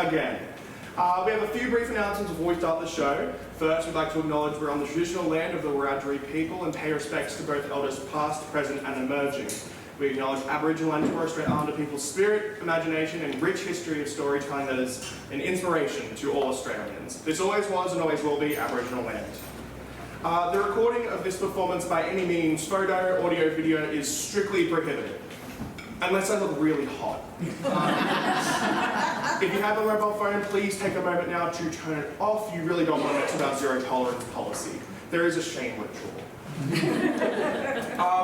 again. We have a few brief announcements before we start the show. First, we'd like to acknowledge we're on the traditional land of the Wiradjuri people and pay respects to both elders past, present and emerging. We acknowledge Aboriginal and Torres Strait Islander people's spirit, imagination and rich history of storytelling that is an inspiration to all Australians. This always was and always will be Aboriginal land. The recording of this performance by any means, photo, audio, video, is strictly prohibited. Unless I look really hot. If you have a mobile phone, please take a moment now to turn it off. You really don't want to mess with our zero tolerance policy. There is a shame ritual.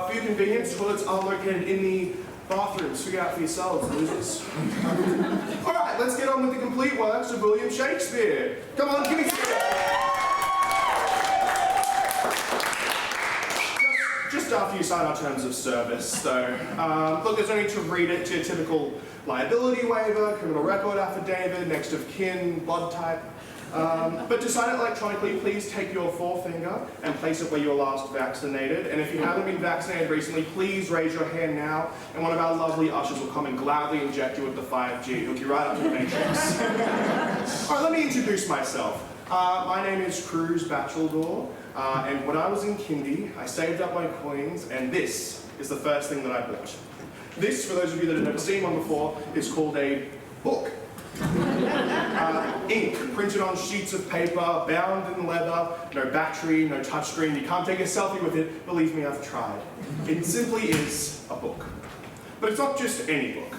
For your convenience, toilets are located in the bathrooms. Figure out for yourselves, losers. Alright, let's get on with the complete works of William Shakespeare. Come on, give me some. Just after you sign our terms of service, though. Look, there's no need to read it to your typical liability waiver, criminal record affidavit, next of kin, blood type. But to sign it electronically, please take your forefinger and place it where you were last vaccinated. And if you haven't been vaccinated recently, please raise your hand now, and one of our lovely ushers will come and gladly inject you with the 5G, hook you right up to the matrix. Alright, let me introduce myself. My name is Cruz Bacheldor, and when I was in kindy, I saved up my coins, and this is the first thing that I bought. This, for those of you that have never seen one before, is called a book. Ink printed on sheets of paper, bound in leather, no battery, no touchscreen. You can't take a selfie with it. Believe me, I've tried. It simply is a book. But it's not just any book.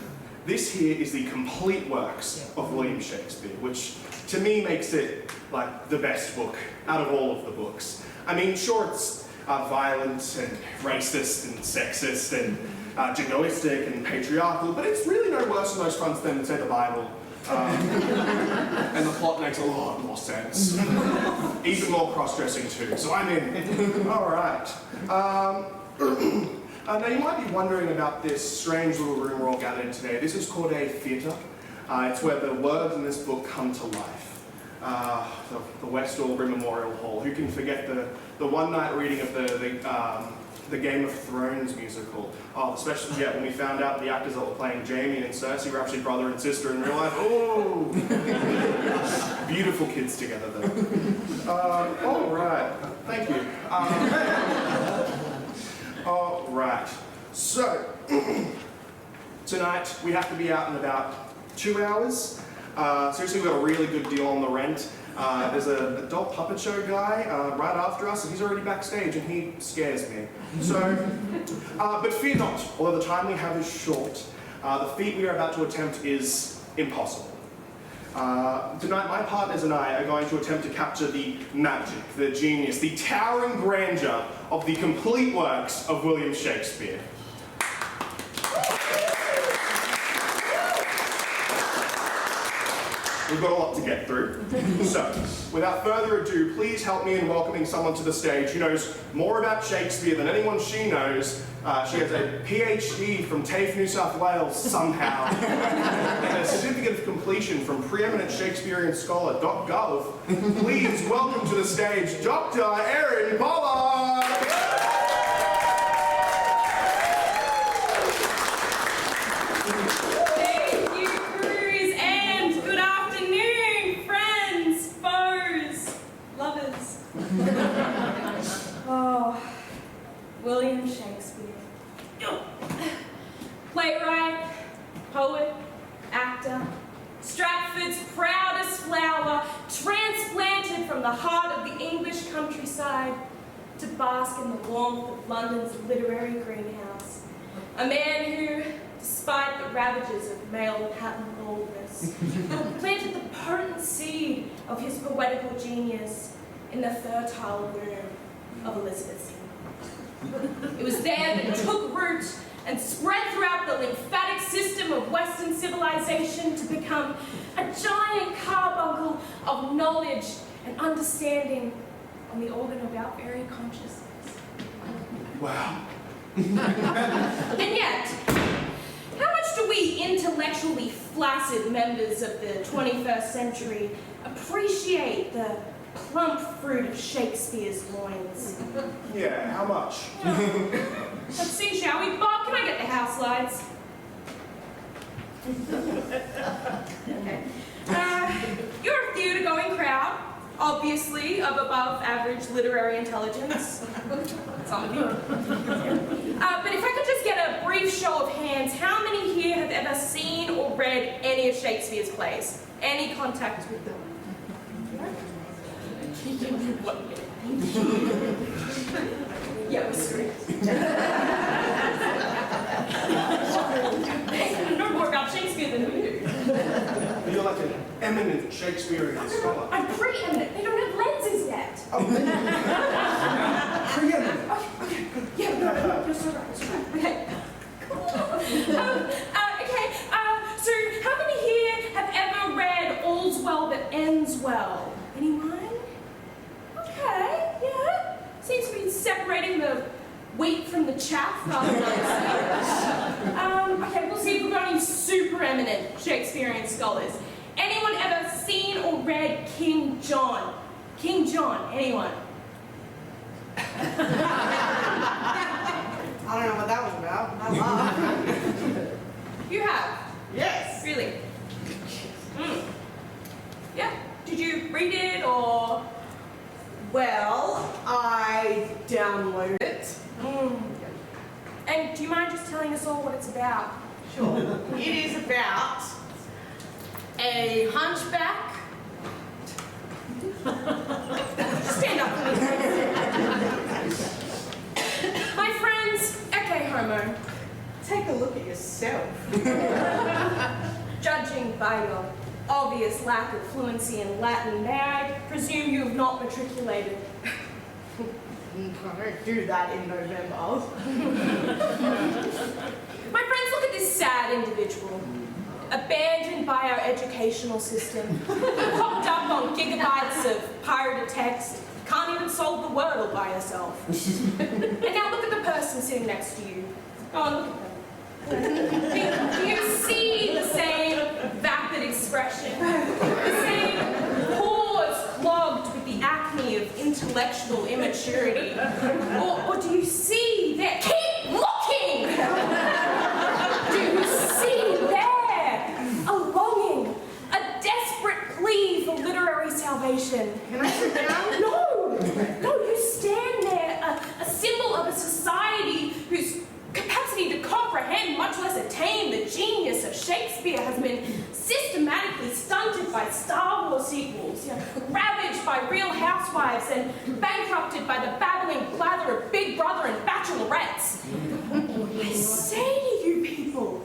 This here is the complete works of William Shakespeare, which to me makes it like the best book out of all of the books. I mean, sure, it's violent and racist and sexist and jingoistic and patriarchal, but it's really no worse on those fronts than, say, the Bible. And the plot makes a lot more sense. Even more cross-dressing too, so I'm in. Alright. Now you might be wondering about this strange little room we're all gathered in today. This is called a theatre. It's where the words in this book come to life. The West Albury Memorial Hall. Who can forget the one-night reading of the Game of Thrones musical? Oh, especially when we found out the actors that were playing Jaime and Cersei were actually brother and sister in real life. Oh! Beautiful kids together, though. All right. Thank you. All right. So, tonight we have to be out in about 2 hours. Seriously, we've got a really good deal on the rent. There's an adult puppet show guy right after us, and he's already backstage, and he scares me. So, but fear not, although the time we have is short, the feat we are about to attempt is impossible. Tonight, my partners and I are going to attempt to capture the magic, the genius, the towering grandeur of the complete works of William Shakespeare. We've got a lot to get through. So, without further ado, please help me in welcoming someone to the stage who knows more about Shakespeare than anyone she knows. She has a PhD from TAFE, New South Wales, somehow, and a certificate of completion from preeminent Shakespearean scholar.gov. Please welcome to the stage, Dr. Erin Pollard! Oh, William Shakespeare. Playwright, poet, actor, Stratford's proudest flower, transplanted from the heart of the English countryside to bask in the warmth of London's literary greenhouse. A man who, despite the ravages of male Manhattan baldness, planted the potent seed of his poetical genius in the fertile womb of Elizabeth's England. It was there that it took root and spread throughout the lymphatic system of Western civilization to become a giant carbuncle of knowledge and understanding on the organ of our very consciousness. Wow. And yet, how much do we intellectually flaccid members of the 21st century appreciate the plump fruit of Shakespeare's loins? Yeah, how much? Let's see, shall we? Bob, can I get the house lights? Okay. You're a theatre-going crowd, obviously of above average literary intelligence. Some of you. But if I could just get a brief show of hands, how many here have ever seen or read any of Shakespeare's plays? Any contact with them? Yeah, we're screwed. They know more about Shakespeare than we do. You're like an eminent Shakespearean scholar. I'm preeminent. They don't have lenses yet. Oh. Preeminent. Okay. Yeah, no, you're so right. Okay. Cool. So how many here have ever read All's Well That Ends Well? Anyone? Okay, yeah. Seems to be separating the wheat from the chaff rather nicely. Okay, we'll see if we've got any super eminent Shakespearean scholars. Anyone ever seen or read King John? King John, anyone? I don't know what that was about. I laughed. You have? Yes. Really? Yeah. Did you read it or? Well, I downloaded it. And do you mind just telling us all what it's about? Sure. It is about a hunchback. Stand up, please. My friends, Ecce Homo. Take a look at yourself. Judging by your obvious lack of fluency in Latin, may I presume you have not matriculated? I don't do that in November. My friends, look at this sad individual. Abandoned by our educational system. Popped up on gigabytes of pirated text. Can't even solve the Wordle by herself. And now look at the person sitting next to you. Go on, look at them. Do you see the same vapid expression? The same pores clogged with the acne of intellectual immaturity? Or do you see that? Keep looking! Do you see there a longing, a desperate plea for literary salvation? Can I sit down? No, you stand there, a symbol of a society whose capacity to comprehend, much less attain, the genius of Shakespeare has been systematically stunted by Star Wars sequels, ravaged by Real Housewives, and bankrupted by the babbling blather of Big Brother and Bachelorettes. I say to you people,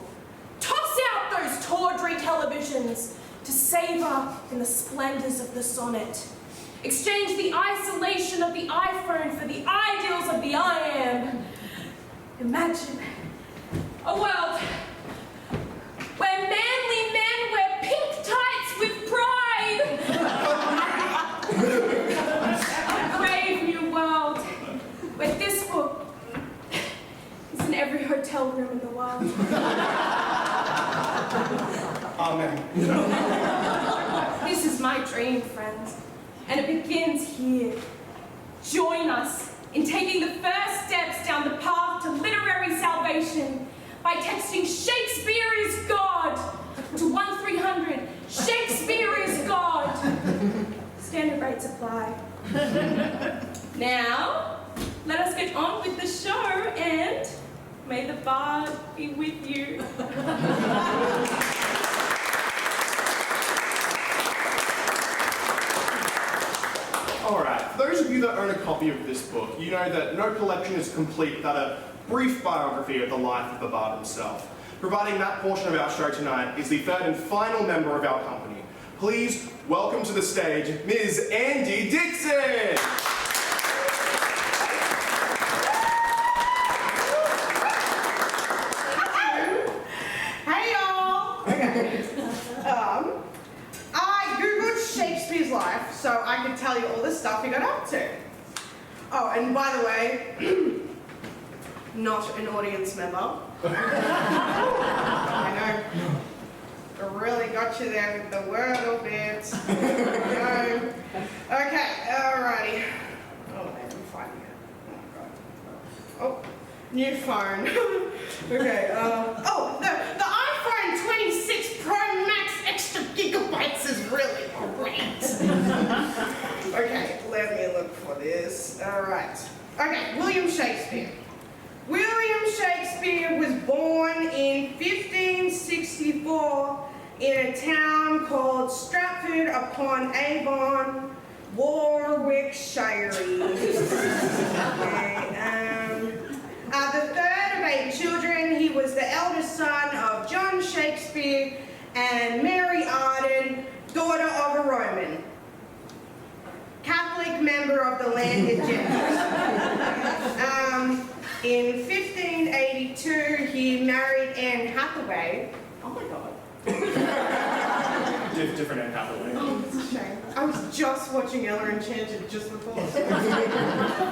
toss out those tawdry televisions to savor in the splendors of the sonnet. Exchange the isolation of the iPhone for the ideals of the I am. Imagine a world where manly men wear pink tights with pride. A brave new world where this book is in every hotel room in the world. Amen. This is my dream, friends, and it begins here. Join us in taking the first steps down the path to literary salvation by texting "Shakespeare is God" to 1300. Shakespeare is God. Standard rates apply. Now, let us get on with the show, and may the bard be with you. Alright, for those of you that own a copy of this book, you know that no collection is complete without a brief biography of the life of the bard himself. Providing that portion of our show tonight is the third and final member of our company. Please welcome to the stage, Ms. Andy Dixon! Hey y'all! Okay. I googled Shakespeare's life so I could tell you all the stuff he got up to. Oh, and by the way, not an audience member. I know. I really got you there with the Wordle bits. No. Okay, alrighty. Oh, I'm finding it. Oh my god. Oh, new phone. Okay, oh, the iPhone 26 Pro Max extra gigabytes is Okay, let me look for this. All right. Okay, William Shakespeare. William Shakespeare was born in 1564 in a town called Stratford upon Avon, Warwickshire. Okay, the third of 8 children, he was the eldest son of John Shakespeare and Mary Arden, daughter of a Roman Catholic member of the landed gentry. In 1582, he married Anne Hathaway. Oh my God. Different Anne Hathaway. Oh, it's a shame. I was just watching Ella Enchanted just before.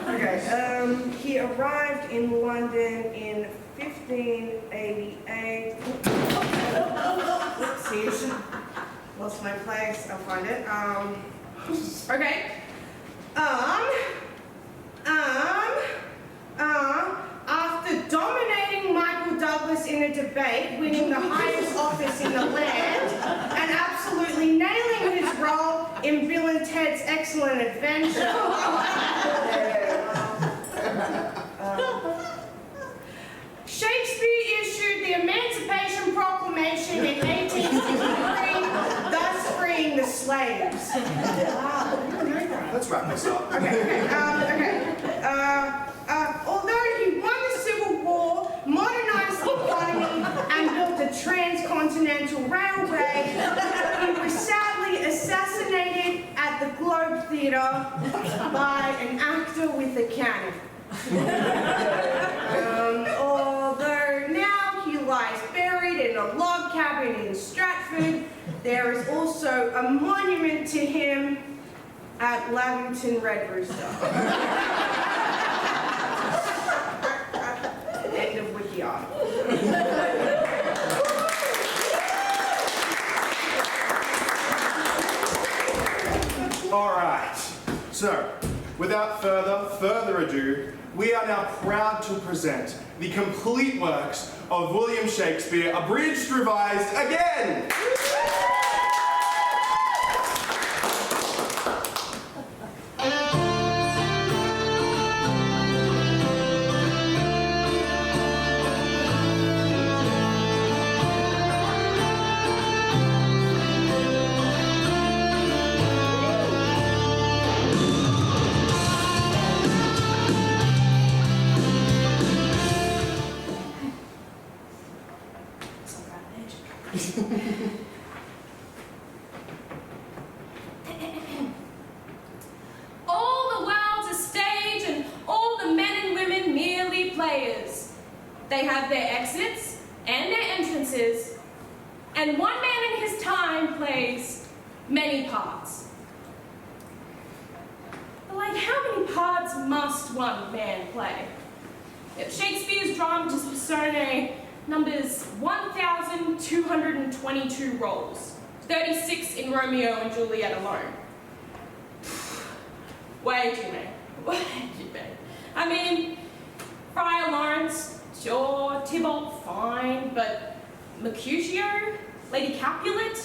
Okay. He arrived in London in 1588. Oopsies. Lost my place. I'll find it. Okay. After dominating Michael Douglas in a debate, winning the highest office in the land, and absolutely nailing his role in Bill and Ted's Excellent Adventure. Shakespeare issued the Emancipation Proclamation in 1863, thus freeing the slaves. Wow, I didn't know that. Let's wrap this up. Okay. Although he won the Civil War, modernized the economy, and built a transcontinental railway, he was sadly assassinated at the Globe Theatre by an actor with a cannon. Although now he lies buried in a log cabin in Stratford, there is also a monument to him at Lavington Red Rooster. End of wiki article. All right. So, without further ado, we are now proud to present the complete works of William Shakespeare, abridged, revised, again! All the world's a stage and all the men and women merely players. They have their exits and their entrances, and one man in his time plays many parts. But like, how many parts must one man play? If Shakespeare's dramatist persona numbers 1,222 roles, 36 in Romeo and Juliet alone. Way too many. Way too many. I mean, Friar Lawrence, sure, Tybalt, fine, but Mercutio, Lady Capulet,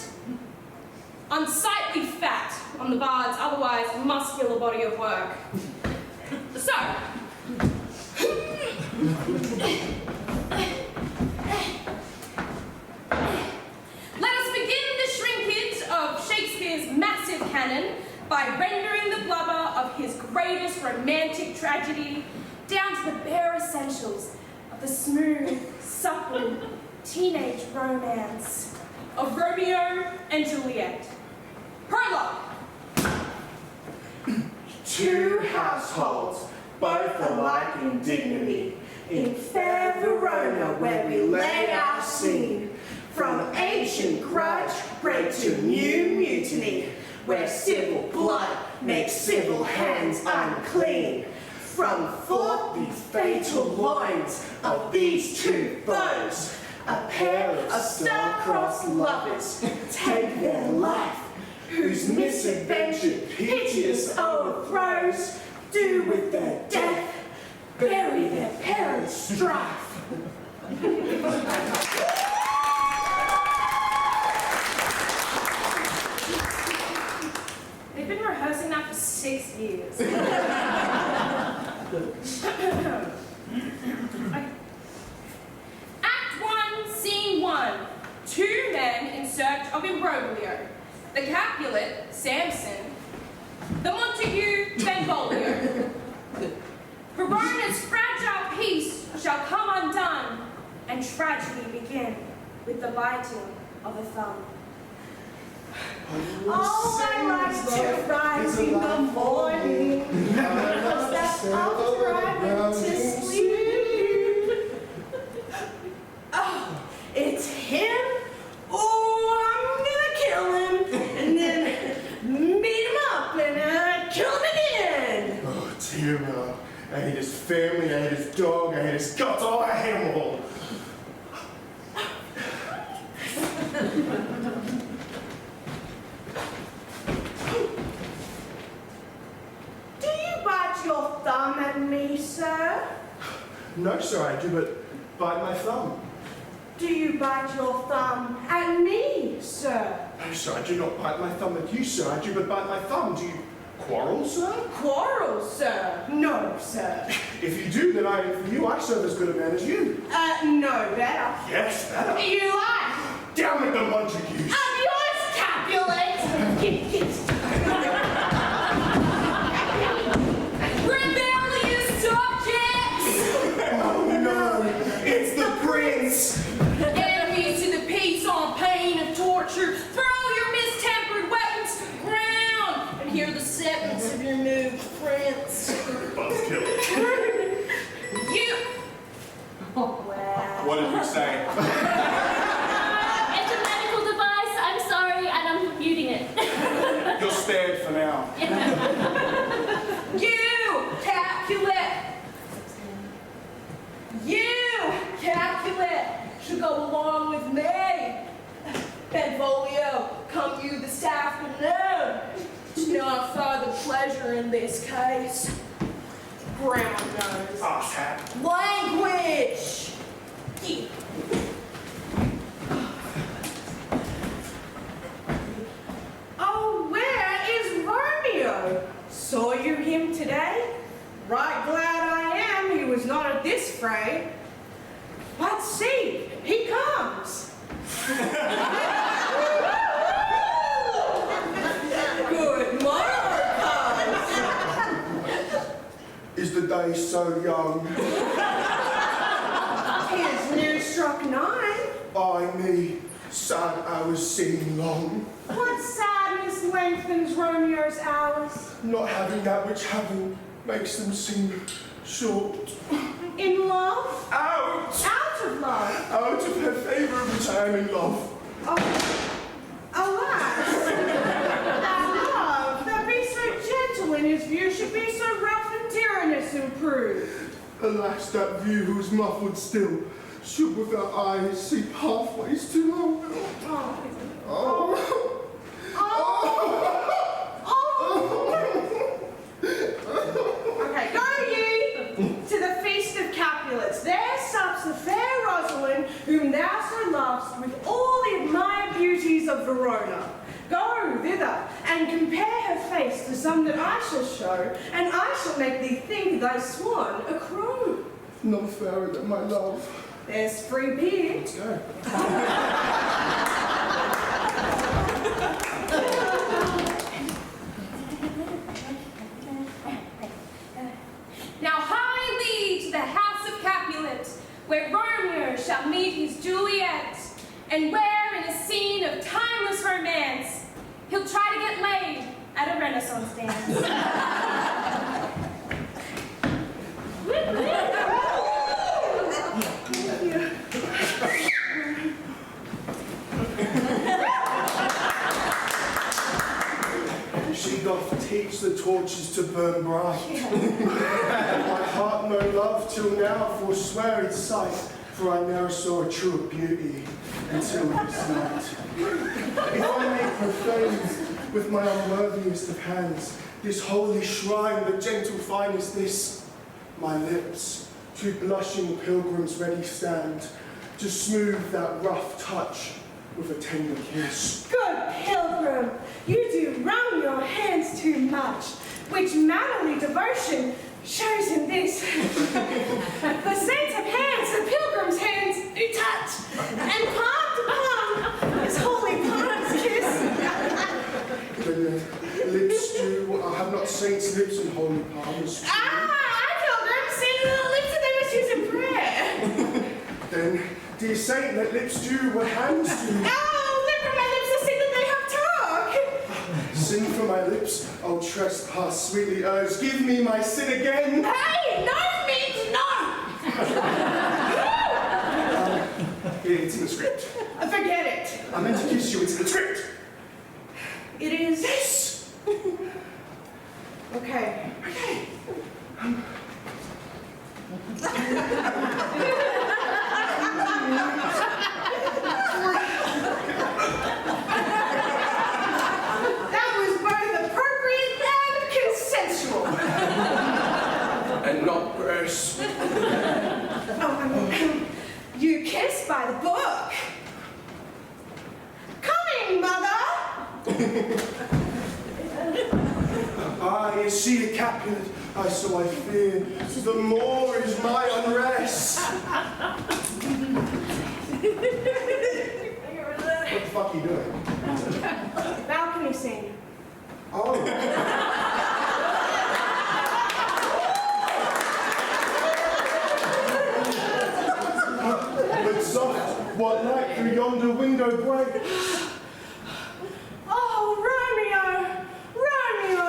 unsightly fat on the bard's otherwise muscular body of work. So, let us begin the shrinkage of Shakespeare's massive canon by rendering the blubber of his greatest romantic tragedy down to the bare essentials of the smooth, supple, teenage romance of Romeo and Juliet. Prologue. Two households, both alike in dignity, in fair Verona where we lay our scene, from ancient grudge bred to new mutiny, where civil blood makes civil hands unclean. From forth these fatal loins of these two foes, a pair of star-crossed lovers take their life, whose misadventure piteous overthrows do with their death bury their parents' strife. They've been rehearsing 6 years. Act 1, Scene 1. 2 men in search of imbroglio. The Capulet, Samson. The Montague, Benvolio. Verona's fragile peace shall come undone, and tragedy begin with the biting of a thumb. Oh, I like to rise in the morning, because that's after I went to sleep. Oh, it's him? Oh, I'm gonna kill him, and then beat him up, and kill him again. Oh, dear, I hate his family, I hate his dog, I hate his guts, oh, I hate them all. Do you bite your thumb at me, sir? No, sir, I do, but bite my thumb. Do you bite your thumb at me, sir? No, sir, I do not bite my thumb at you, sir, I do but bite my thumb. Do you quarrel, sir? Quarrel, sir? No, sir. If you do, then for you, I serve as good a man as you. No better. Yes, better. You lie. Down with the Montagues. I'm yours, Capulet! Rebellious subjects! Oh no, it's the prince! Enemies to the peace on pain of torture, throw your mistempered weapons to the ground and hear the sentence of your new prince. Buzzkill. You! Wow. What did we say? It's a medical device. I'm sorry, and I'm muting it. You're spared for now. You, Capulet! You, Capulet, should go along with me. Benvolio, come you this afternoon. There's no further pleasure in this case. Brown nose. Ah, hat. Language! Yeah. Oh, where is Romeo? Saw you him today? Right glad I am he was not at this fray. But see, he comes. Good morrow comes. Is the day so young? His new struck 9. Ay me, sad hours seem long. What sadness lengthens Romeo's hours? Not having that which having makes them seem short. In love? Out! Out of love? Out of her favour of which I am in love. Oh, alas! That love, that be so gentle in his view, should be so rough and tyrannous and prude. Alas, that view who's muffled still should with her eyes see pathways to her will. Oh, Okay, go ye to the feast of Capulets. There sups the fair Rosalind, whom thou so lovest, with all the admired beauties of Verona. Go thither, and compare her face to some that I shall show, and I shall make thee think thy swan a crow. None fairer than my love. There's free beer. Let's go. Now hie thee to the house of Capulet, where Romeo shall meet his Juliet, and where in a scene of timeless romance, he'll try to get laid at a Renaissance dance. She doth teach the torches to burn bright. My heart no love till now forswear its sight, for I ne'er saw a truer beauty until this night. If I may profane with my unworthiest of hands this holy shrine, the gentle finest this, my lips, two blushing pilgrims ready stand, to smooth that rough touch with a tender kiss. Good pilgrim, you do wrung your hands too much. which mannerly devotion shows him this. The saints have hands, the pilgrims' hands do touch, and palm to palm his holy palms kiss. The lips do. I have not saints' lips and holy palms. Pilgrims, see the lips that they must use in prayer. Then, dear saint, let lips do what hands do. Lift from my lips the sin that they have took. Sin from my lips, oh trespass sweetly urged, give me my sin again. Hey, no means no. It's in the script. Forget it. I meant to kiss you, it's in the script. It is. Yes! Okay. That was both appropriate and consensual. And not gross. You kissed by the book. Coming, mother. Is she a Capulet? So I fear. The more is my unrest. What the fuck are you doing? Balcony scene. Oh. But soft, what light through yonder window breaks? Oh, Romeo, Romeo,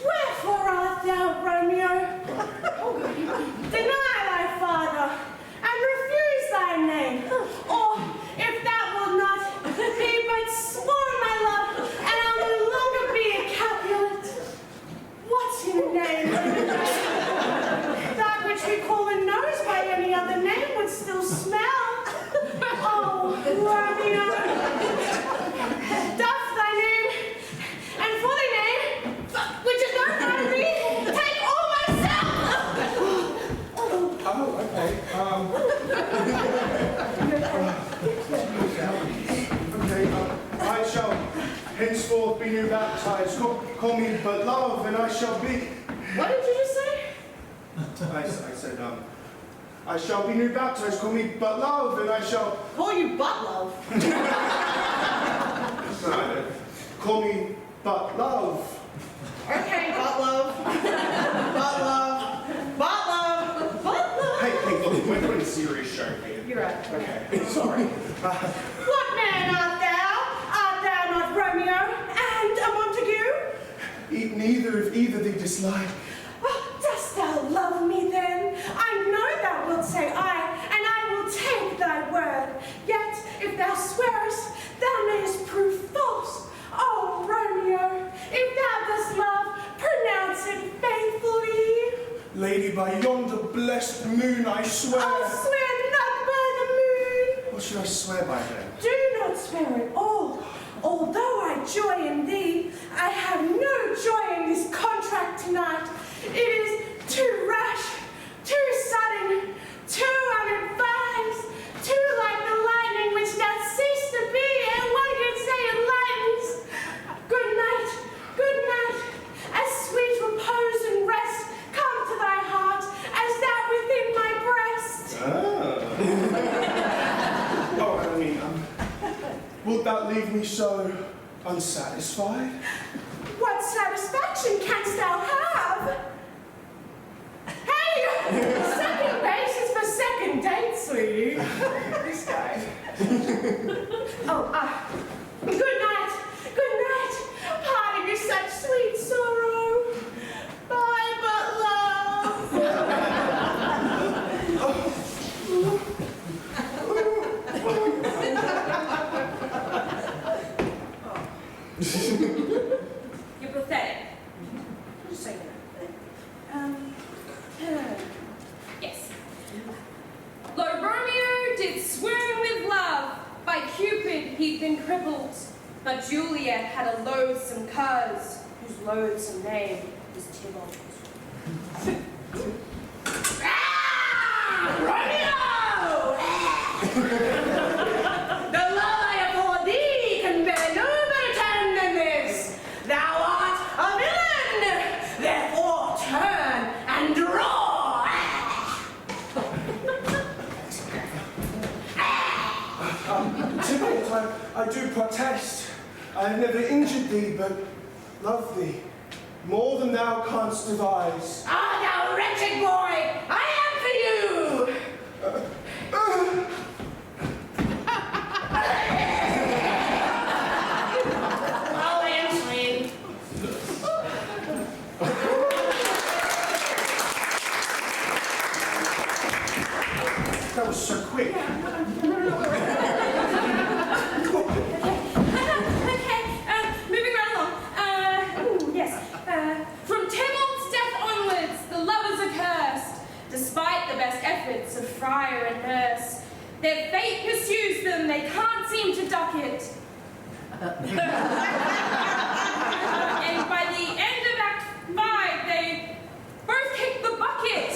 wherefore art thou, Romeo? Deny thy father, and refuse thy name, or if that will not, be but sworn my love, and I'll no longer be a Capulet. What's your name? That which we call a nose by any other name would still smell. Oh, Romeo. Doff thy name, and for thy name, which is not known to me, take all myself! Oh, okay. Okay, I shall henceforth be new baptized. Call me but love, and I shall be. What did you just say? I said, I shall be new baptized. Call me but love, and I shall. Call you butt love. No, call me but love. Okay, butt love. Butt love. Butt love. Butt love. Hey, look, we're doing a serious show here. You're right. Okay, sorry. What man art thou? Art thou not Romeo and a Montague? Neither of either they dislike. Oh, dost thou love me then? I know thou wilt say aye, and I will take thy word. Yet, if thou swearest, thou mayest prove false. Oh, Romeo, if thou dost love, pronounce it faithfully. Lady, by yonder blessed moon, I swear. I'll swear not by the moon. What should I swear by then? Do not swear at all. Although I joy in thee, I have no joy in this contract tonight. It is too rash, too sudden, too unadvised, too like the lightning which doth cease to be, and one can say it lightens. Good night, as sweet repose and rest come to thy heart as that within my breast. Oh, I mean, wilt thou leave me so unsatisfied? What satisfaction canst thou have? Hey! Second base is for second date, sweetie. This guy. Good night. Parting is such sweet sorrow. Bye, but love. You're pathetic. Just say that. Yes. Though Romeo did swoon with love, by Cupid he'd been crippled, but Juliet had a loathsome cuz, whose loathsome name was Tybalt. Romeo! The love I have for thee can bear no better tone than this. Thou art a villain! I have never injured thee, but love thee more than thou canst devise. Ah, thou wretched boy, I am for you! Oh, Angeline. That was so quick. Okay, moving right along. Yes. From Tybalt's death onwards, the lovers are cursed. Despite the best efforts of friar and nurse, their fate pursues them, they can't seem to duck it. And by the end of Act 5, they both kick the bucket.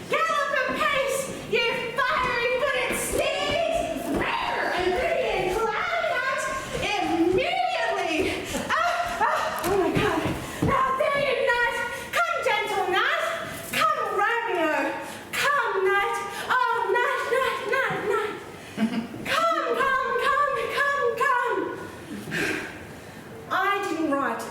Gallop apace, you fiery-footed steeds! Rare and pretty and cloud out immediately! Oh my God! Now there you knight! Come, gentle knight! Come, Romeo! Come, knight! Oh, knight! Come! I didn't write it.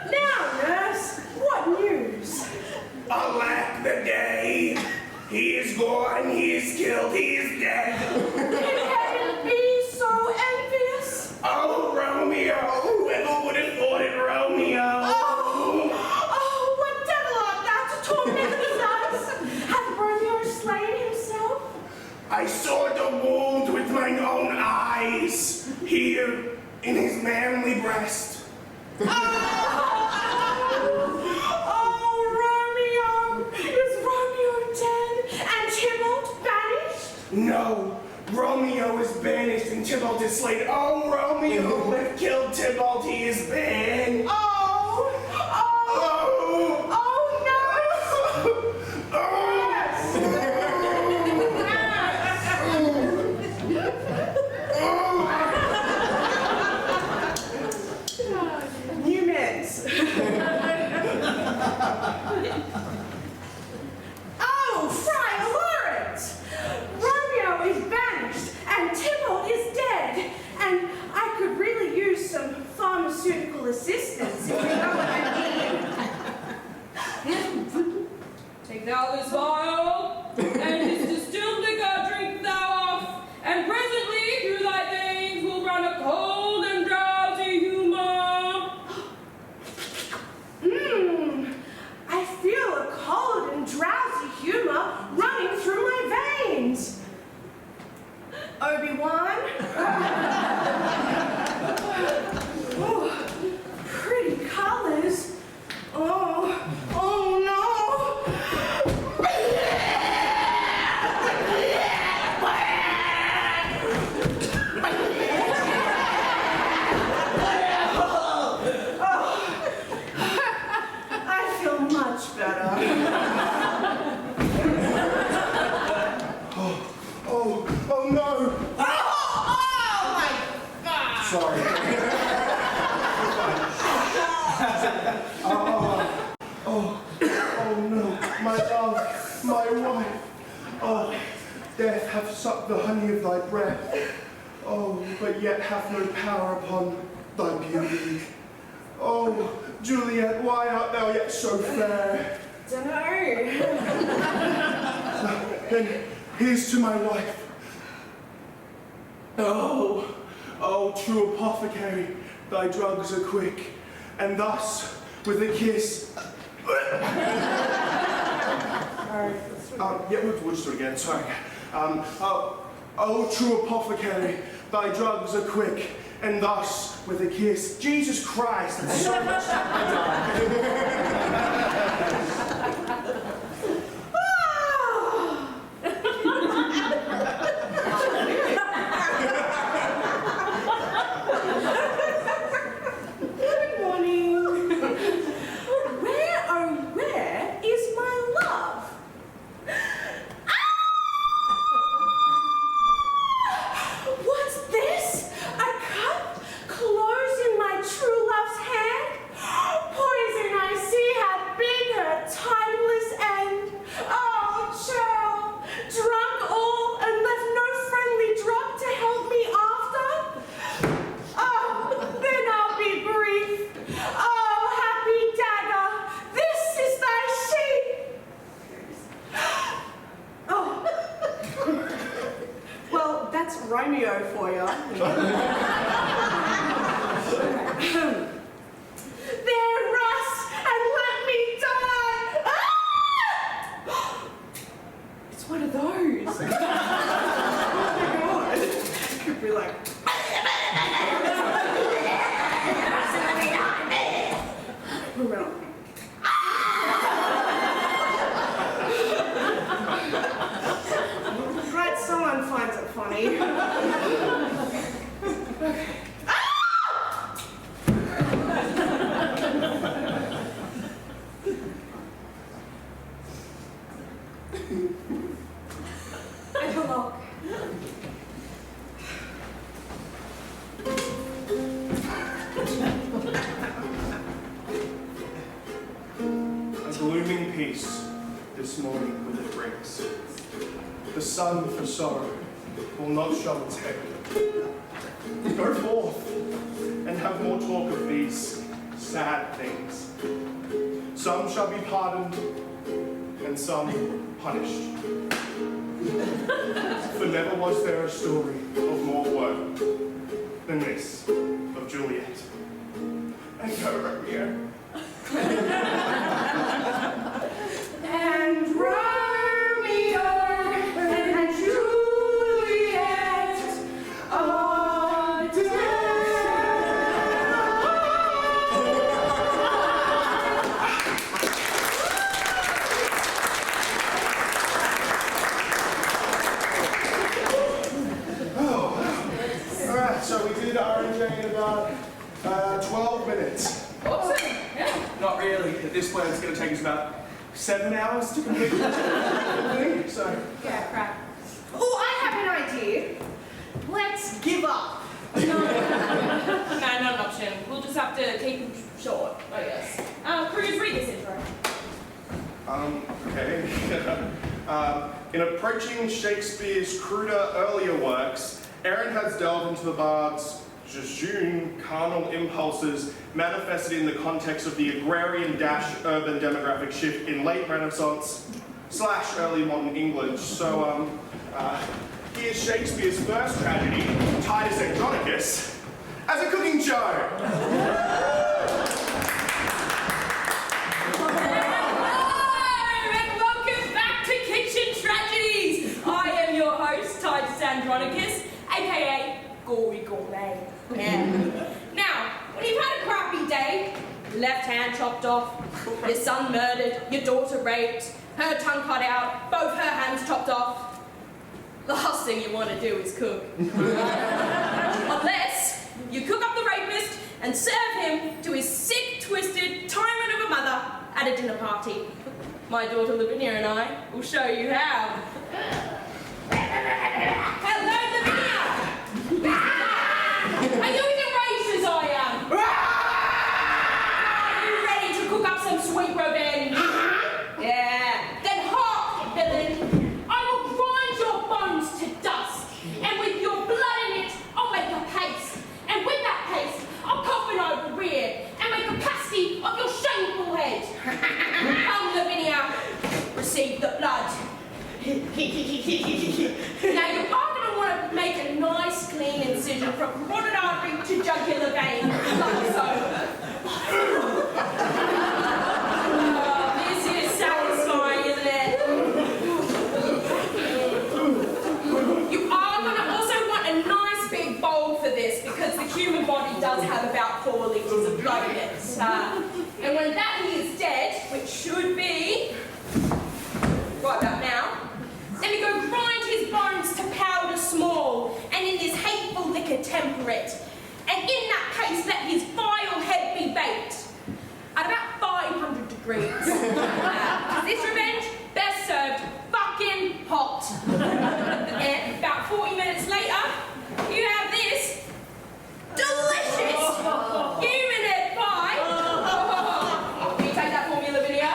Now, nurse, what news? Alack the day! He is gone, he is killed, he is dead! Can heaven be so envious? Oh, Romeo! Whoever would have thought it, Romeo? Oh, what devil art thou to torment us? Hath Romeo slain himself? I saw the wound with mine own eyes, here in his manly breast. Romeo! Is Romeo dead and Tybalt banished? No, Romeo is banished and Tybalt is slain. Oh, Romeo, who have killed Tybalt, he is banned. Oh no! New meds. Oh, Friar Lawrence! Romeo is banished and Tybalt is dead, and I could really use some pharmaceutical assistance if you know what I mean. Take thou this vial, and this distilled liquor drink thou off, and presently through thy veins will run a cold and drowsy humour. I feel a cold and drowsy humor running through my veins. Obi-Wan? Oh, pretty colors. Oh no! I feel much better. Oh no! Oh my God! Sorry. Oh no, my love, my wife. Oh, death hath sucked the honey of thy breath. Oh, but yet hath no power upon thy beauty. Oh, Juliet, why art thou yet so fair? Dunno. And here's to my wife. Oh, true apothecary, thy drugs are quick, and thus, with a kiss. Yeah, we'll just do it again, sorry. Oh, true apothecary, thy drugs are quick, and thus, with a kiss. Jesus Christ, that's so much Good morning. Romeo for you. There, Russ, and let me die! Ah! It's one of those. Oh my God. Could be like... Glad someone finds it funny. Epilogue. A glooming peace this morning with it brings. The sun for sorrow will not show its head. Go forth and have more talk of these sad things. Some shall be pardoned and some punished. For never was there a story of more woe than this of Juliet. And go, Romeo. And Romeo and Juliet are dead. Alright, so we did RNJ in about 12 minutes. Awesome. Yeah. Not really. At this point, it's going to take us about 7 hours to complete the thing. So, Yeah, crap. Oh, I have an idea. Let's give up. No, not an option. We'll just have to keep them short, I guess. Cruz, read this intro. okay. In approaching Shakespeare's cruder earlier works, Aaron has delved into the bard's jejune carnal impulses manifested in the context of the agrarian-urban demographic shift in late Renaissance / early modern England. So, here's Shakespeare's first tragedy, Titus Andronicus, as a cooking show. And welcome back to Kitchen Tragedies. I am your host, Titus Andronicus, aka Gory Gourmet. Yeah. Now, when you've had a crappy day, your left hand chopped off, your son murdered, your daughter raped, her tongue cut out, both her hands chopped off, the last thing you want to do is cook. Unless you cook up the rapist and serve him to his sick, twisted tyrant of a mother at a dinner party. My daughter Lavinia and I will show you how. Hello, Lavinia! Are you as enraged as I am? Are you ready to cook up some sweet revenge? Yeah. Then hark, villain. I will grind your bones to dust, and with your blood in it, I'll make a paste. And with that paste, I'll coffin over rear and make a pasty of your shameful head. Come, Lavinia, receive the blood. Now you are going to want to make a nice clean incision from carotid artery to jugular vein, like so. This is satisfying, isn't it? You are going to also want a nice big bowl for this because the human body does have about 4 litres of blood in it. And when that is dead, which should be right about now, then we go grind his bones to powder small, and in this hateful liquor temper it. And in that paste let his vile head be baked at about 500 degrees. This revenge, best served fucking hot. And about 40 minutes later, you have this delicious human head pie. Can you take that for me, Lavinia?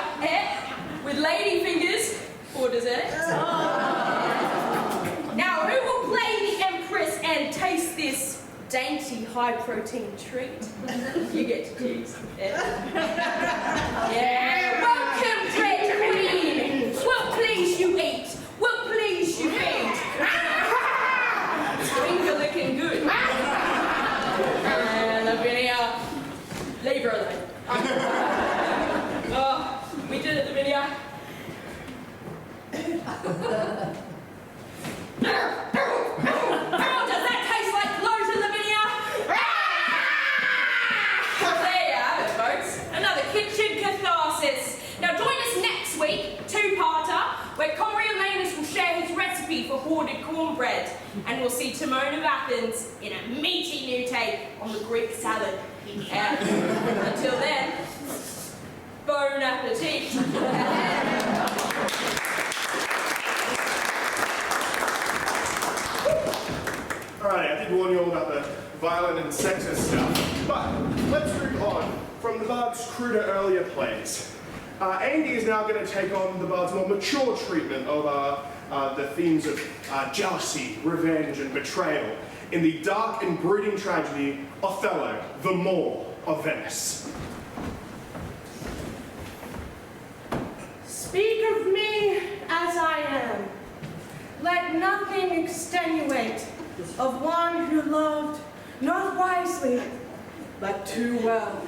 With lady fingers for dessert. Now, who will play the Empress and taste this dainty high-protein treat? You get to choose. Yeah. Welcome, Dread Queen. Well, please you eat. Well, please you feed. recipe for hoarded cornbread, and we'll see Timon of Athens in a meaty new take on the Greek salad. Until then, bon appetit. Alright, I did warn you all about the violent and sexist stuff, but let's move on from the Bard's cruder earlier plays. Andy is now going to take on the Bard's more mature treatment of the themes of jealousy, revenge, and betrayal in the dark and brooding tragedy Othello, the Moor of Venice. Speak of me as I am. Let nothing extenuate of one who loved not wisely, but too well.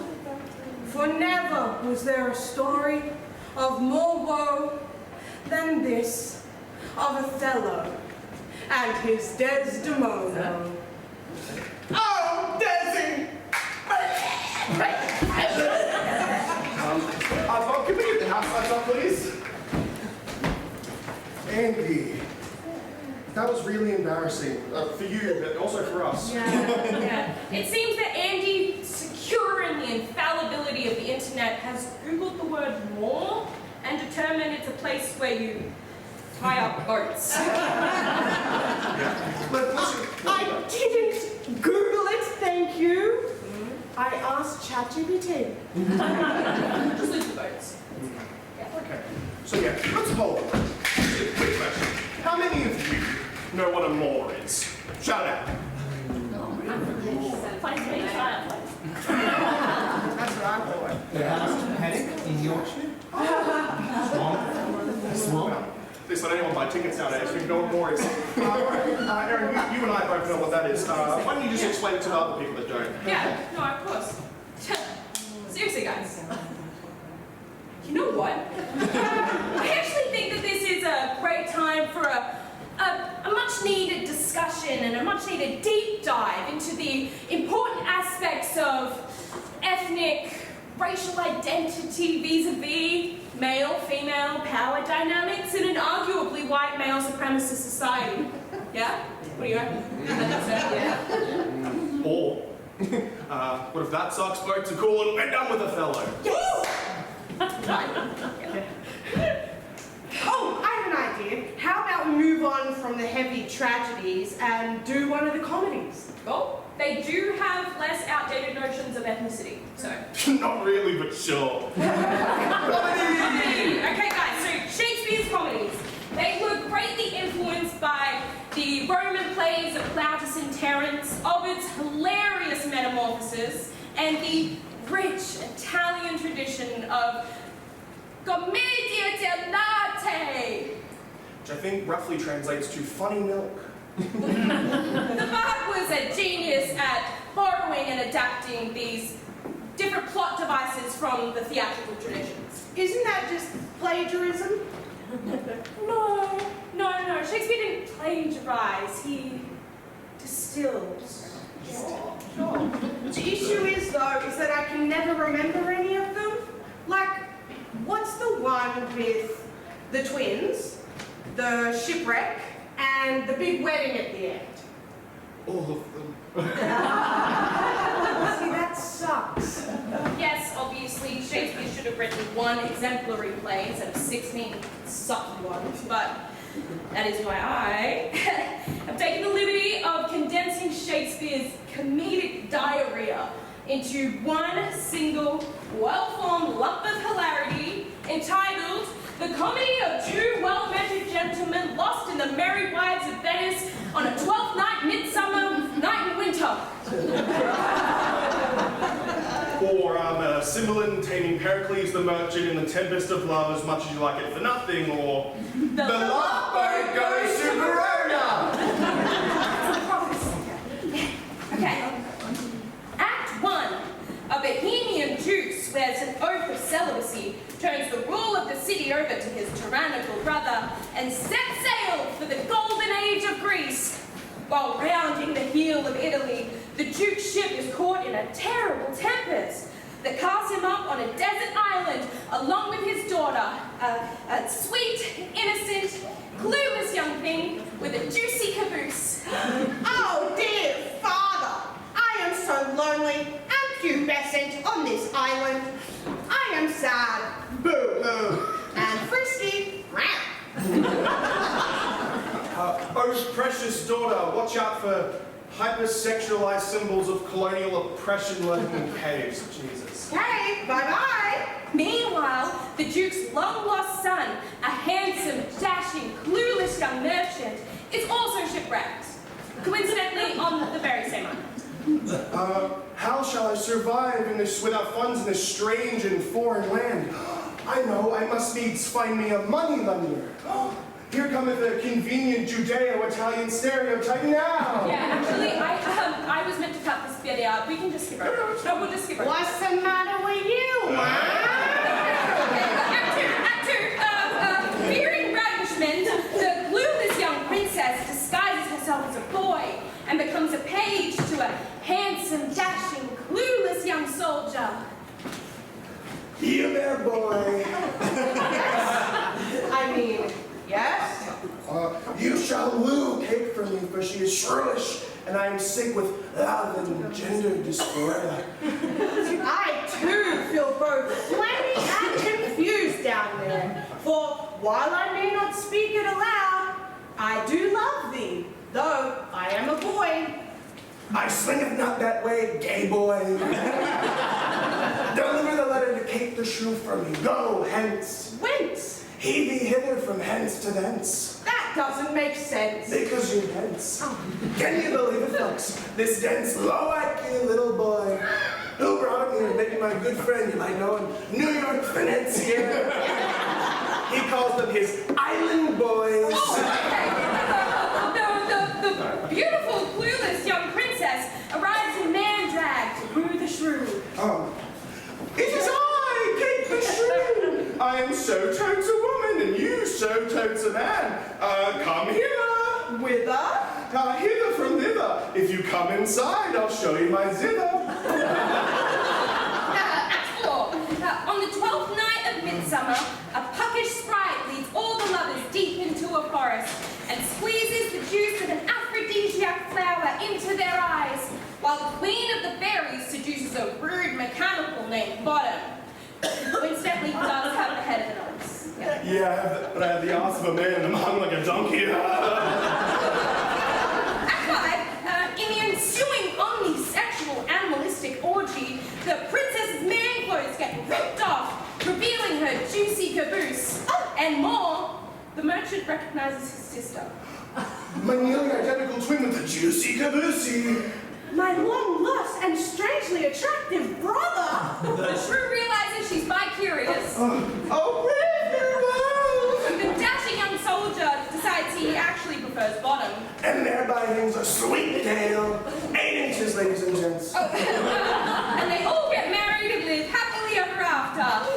For never was there a story of more woe than this of Othello and his Desdemona. Oh, Desi! Bob, can we get the house lights up, please? Andy, that was really embarrassing for you, but also for us. Yeah. It seems that Andy, secure in the infallibility of the internet, has Googled the word moor and determined it's a place where you tie up boats. I didn't Google it, thank you. I asked ChatGPT. Just leave the boats. Okay, so yeah, let's hold. Actually, quick question. How many of you know what a moor is? Shout it out. Place to be a child. That's what I thought. The house paddock in Yorkshire. Swamp. Please let anyone buy tickets nowadays, so you know what more is. Aaron, you and I both know what that is. Why don't you just explain it to the other people that don't? Yeah, no, of course. Seriously, guys. You know what? I actually think that this is a great time for a much-needed discussion and a much-needed deep dive into the important aspects of ethnic, racial identity vis-a-vis male-female power dynamics in an arguably white male supremacist society. Yeah? What do you reckon? Yeah. Or, what if that sucks, folks? Are cool and we're done with Othello. Yes! Oh, I have an idea. How about we move on from the heavy tragedies and do one of the comedies? Well, they do have less outdated notions of ethnicity, so. Not really, but sure. Comedy! Okay, guys, so Shakespeare's comedies. They were greatly influenced by the Roman plays of Plautus and Terence, Ovid's hilarious Metamorphoses, and the rich Italian tradition of Commedia dell'arte. Which I think roughly translates to funny milk. The Bard was a genius at borrowing and adapting these different plot devices from the theatrical traditions. Isn't that just plagiarism? No. Shakespeare didn't plagiarize, he distilled. Sure. The issue is, though, is that I can never remember any of them. Like, what's the one with the twins, the shipwreck, and the big wedding at the end? All of them. See, that sucks. Yes, obviously, Shakespeare should have written one exemplary play instead of 16 sucky ones, but that is why I have taken the liberty of condensing Shakespeare's comedic diarrhea into one single, well-formed lump of hilarity entitled The Comedy of Two Well-Measured Gentlemen Lost in the Merry Wives of Venice on a 12th night, midsummer, night in winter. Or Cymbeline taming Pericles the Merchant in the Tempest of Love as much as you like it for nothing, or The Love Boat Goes to Verona! Okay. Act 1. A Bohemian Duke swears an oath of celibacy, turns the rule of the city over to his tyrannical brother, and sets sail for the golden age of Greece. While rounding the heel of Italy, the Duke's ship is caught in a terrible tempest that casts him up on a desert island along with his daughter, a sweet, innocent, clueless young thing with a juicy caboose. Oh dear father, I am so lonely and pubescent on this island. I am sad, boo-hoo, and frisky, Oh, precious daughter, watch out for hypersexualized symbols of colonial oppression lurking in caves. Jesus. Okay, bye-bye. Meanwhile, the Duke's long-lost son, a handsome, dashing, clueless young merchant, is also shipwrecked. Coincidentally, on the very same island. How shall I survive in this without funds in this strange and foreign land? I know, I must needs find me a money lender. Here cometh a convenient Judeo-Italian stereotype now. Yeah, actually, I was meant to cut this bit out. We can just skip over it. No, we'll just skip over it. What's the matter with you, Act two. Fearing ravishment, the clueless young princess disguises herself as a boy and becomes a page to a handsome, dashing, clueless young soldier. You there, boy. I mean, yes? You shall woo cake for me, for she is shrewish, and I am sick with love and gender dysphoria. I too feel both flaming and confused down there. For while I may not speak it aloud, I do love thee, though I am a boy. I swingeth not that way, gay boy. Deliver the letter to Kate the shrew for me. Go hence. Whence? He thee hither from hence to thence. That doesn't make sense. Because you're dense. Can you believe it, folks? This dense, low IQ little boy who brought me and made my good friend, you might know him, New York financier. He calls them his island boys. The beautiful, clueless young princess arrives in man-drag to woo the shrew. It is I, Kate the Shrew. I am so totes a woman, and you so totes a man. Come hither. Whither? Hither from thither. If you come inside, I'll show you my zither. Act 4. On the 12th night of midsummer, a puckish sprite leads all the lovers deep into a forest and squeezes the juice of an aphrodisiac flower into their eyes, while the queen of the fairies seduces a rude mechanical named Bottom. Coincidentally, does have the head of an ox. Yeah, but I have the ass of a man and I'm hung like a donkey. Act 5. In the ensuing omnisexual animalistic orgy, the princess's man clothes get ripped off, revealing her juicy caboose. And more, the merchant recognizes his sister. My nearly identical twin with the juicy caboosey. My long-lost and strangely attractive brother. The shrew realizes she's bi-curious. Oh, brave The dashing young soldier decides he actually prefers Bottom. And thereby hangs a sweet tale. 8 inches, ladies and gents. And they all get married and live happily ever after.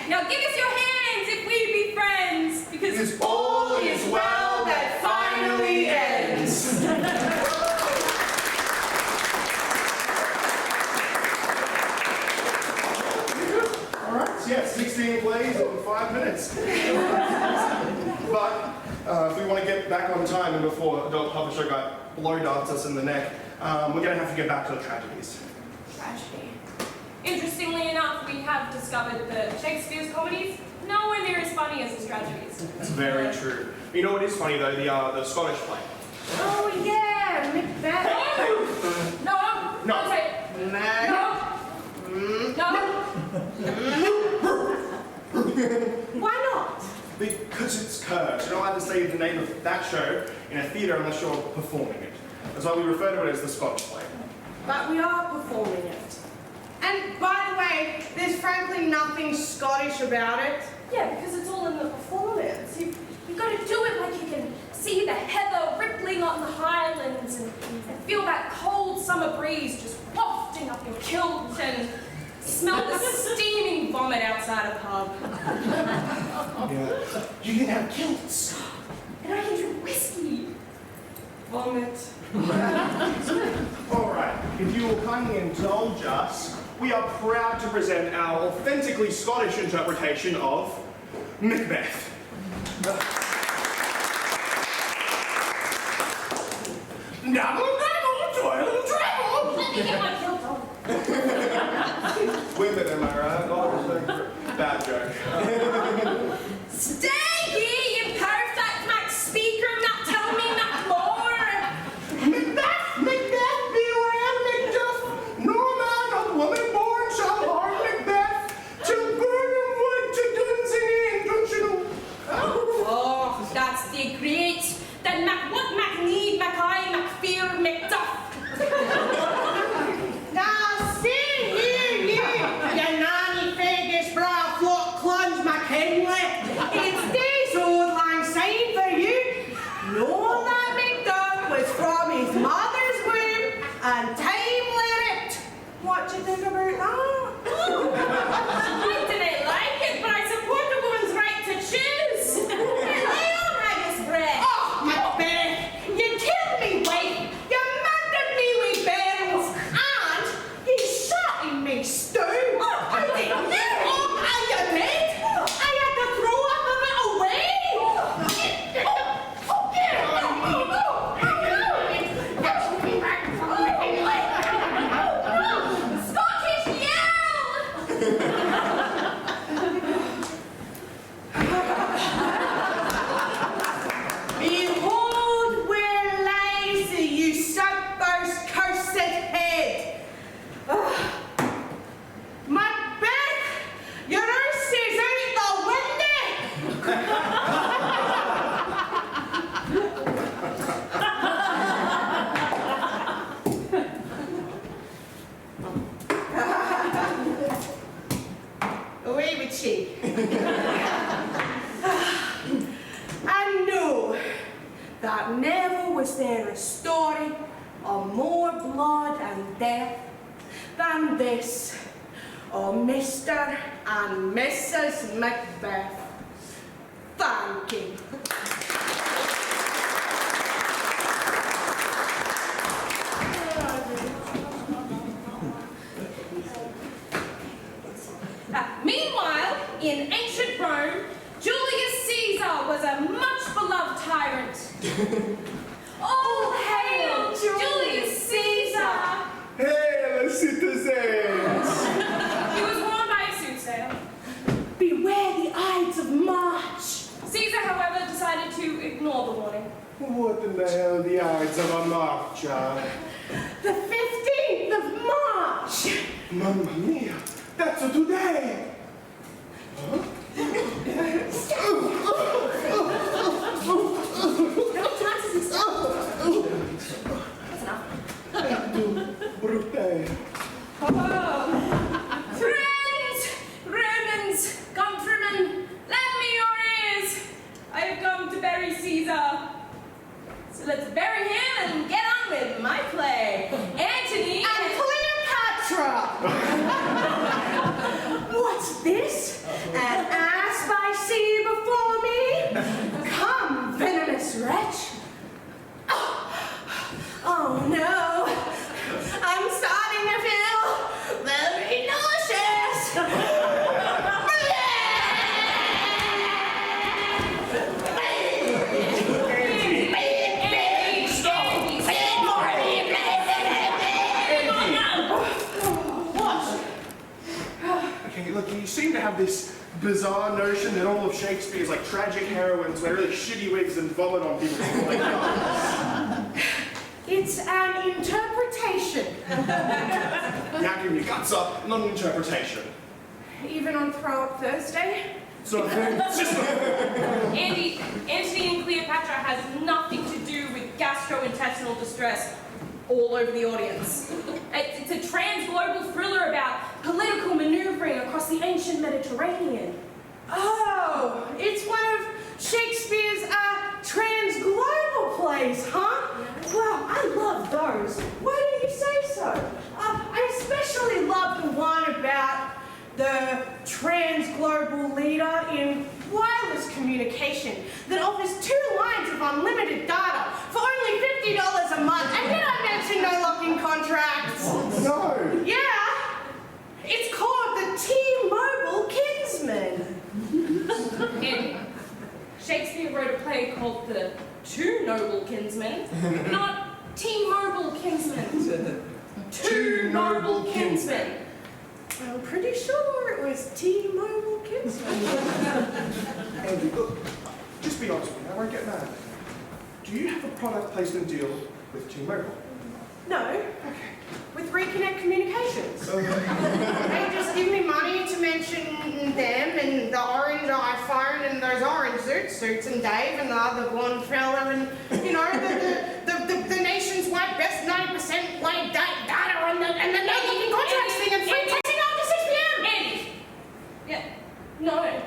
Now give us your hands if we be friends, because all is well that finally ends. All right, so yeah, 16 plays in 5 minutes. But if we want to get back on time and before adult publisher got blow darts us in the neck, we're going to have to get back to the tragedies. Tragedy. Interestingly enough, we have discovered that Shakespeare's comedies nowhere near as funny as his tragedies. It's very true. You know what is funny though? The Scottish play. Oh yeah, Macbeth. No. No. Okay. No. No. Why not? Because it's cursed. You're not allowed to say the name of that show in a theatre unless you're performing it. That's why we refer to it as the Scottish play. But we are performing it. And by the way, there's frankly nothing Scottish about it. Yeah, because it's all in the performance. You've got to do it like you can see the heather rippling on the highlands and feel that cold summer breeze just wafting up your kilt and smell the steaming vomit outside a pub. Yeah. You can have kilts. And I can drink whiskey. Vomit. All right, if you will kindly indulge us, we are proud to present our authentically Scottish interpretation of Macbeth. Dabble, dabble, toil and travel. Let me get my kilt on. Women, am I right? Obviously. Bad joke. Stay here, you perfect Mac speaker, not tell me not more. Macbeth, Macbeth, beware Macduff. No man of woman born shall harm Macbeth. To Burnham Wood, to Dunsany and Dunshino. Oh, that's the great. Then what Matinee, Mackay, Macfear, Macduff. Now see here, you nanny Fergus brow flock clunge McKinley. It's this old lang syne for you. Know that Macduff was from his mother's womb and timely ripped. What do you think about that? I didn't like it, but I support the woman's right to choose. Lay on, Haggis bread. Oh, Macbeth, you killed me, wife. You murdered me with bells, and you shot in me stew. Oh, I did. Oh, and you did. I had to throw half of it away. Scottish yell! Behold where lies the usurper's cursed head. Macbeth, your earth is out the window. Away with you. I know that never was there a story of more blood and death than this of Mr. and Mrs. Macbeth. Thank you. Meanwhile, in ancient Rome, Julius Caesar was a much beloved tyrant. All hail Julius Caesar! Hail, citizens! He was warned by a soothsayer. Beware the Ides of March. Caesar, however, decided to ignore the warning. What in the hell are the odds of a marcher? The 15th of March. Mamma mia! That's a today! Brute. Friends, Romans, countrymen, lend me your ears. I have come to bury Caesar. So let's bury him and get on with my play. Antony And Cleopatra! What's this? An ass I see before me? Come, venomous wretch. Oh no, I'm starting to feel very nauseous. Okay, look, you seem to have this bizarre notion that all of Shakespeare's like tragic heroines wear really shitty wigs and vomit on people before they die. It's an interpretation. Yakking your guts up, not an interpretation. Even on Throat Thursday. So it's just Antony and Cleopatra has nothing to do with gastrointestinal distress all over the audience. It's a trans-global thriller about political maneuvering across the ancient Mediterranean. Oh, it's one of Shakespeare's trans-global plays, huh? Well, I love those. Why do you say so? I especially love the one about the trans-global leader in wireless communication that offers 2 lines of unlimited data for only $50 a month. And did I mention no lock-in contracts? no. Yeah, it's called the T-Mobile Kinsman. Shakespeare wrote a play called The Two Noble Kinsmen, not T-Mobile kinsmen. Two noble kinsmen. I'm pretty sure it was T-Mobile Kinsman. Andy, look, just be honest with me, I won't get mad. Do you have a product placement deal with T-Mobile? No, Okay. with Reconnect Communications. They just give me money to mention them and the orange iPhone and those orange suits and Dave and the other blonde fella and, you know, the nation's best 90% played data and the no-looking contracts thing and free texting after 6 p.m. Andy! Yeah, no.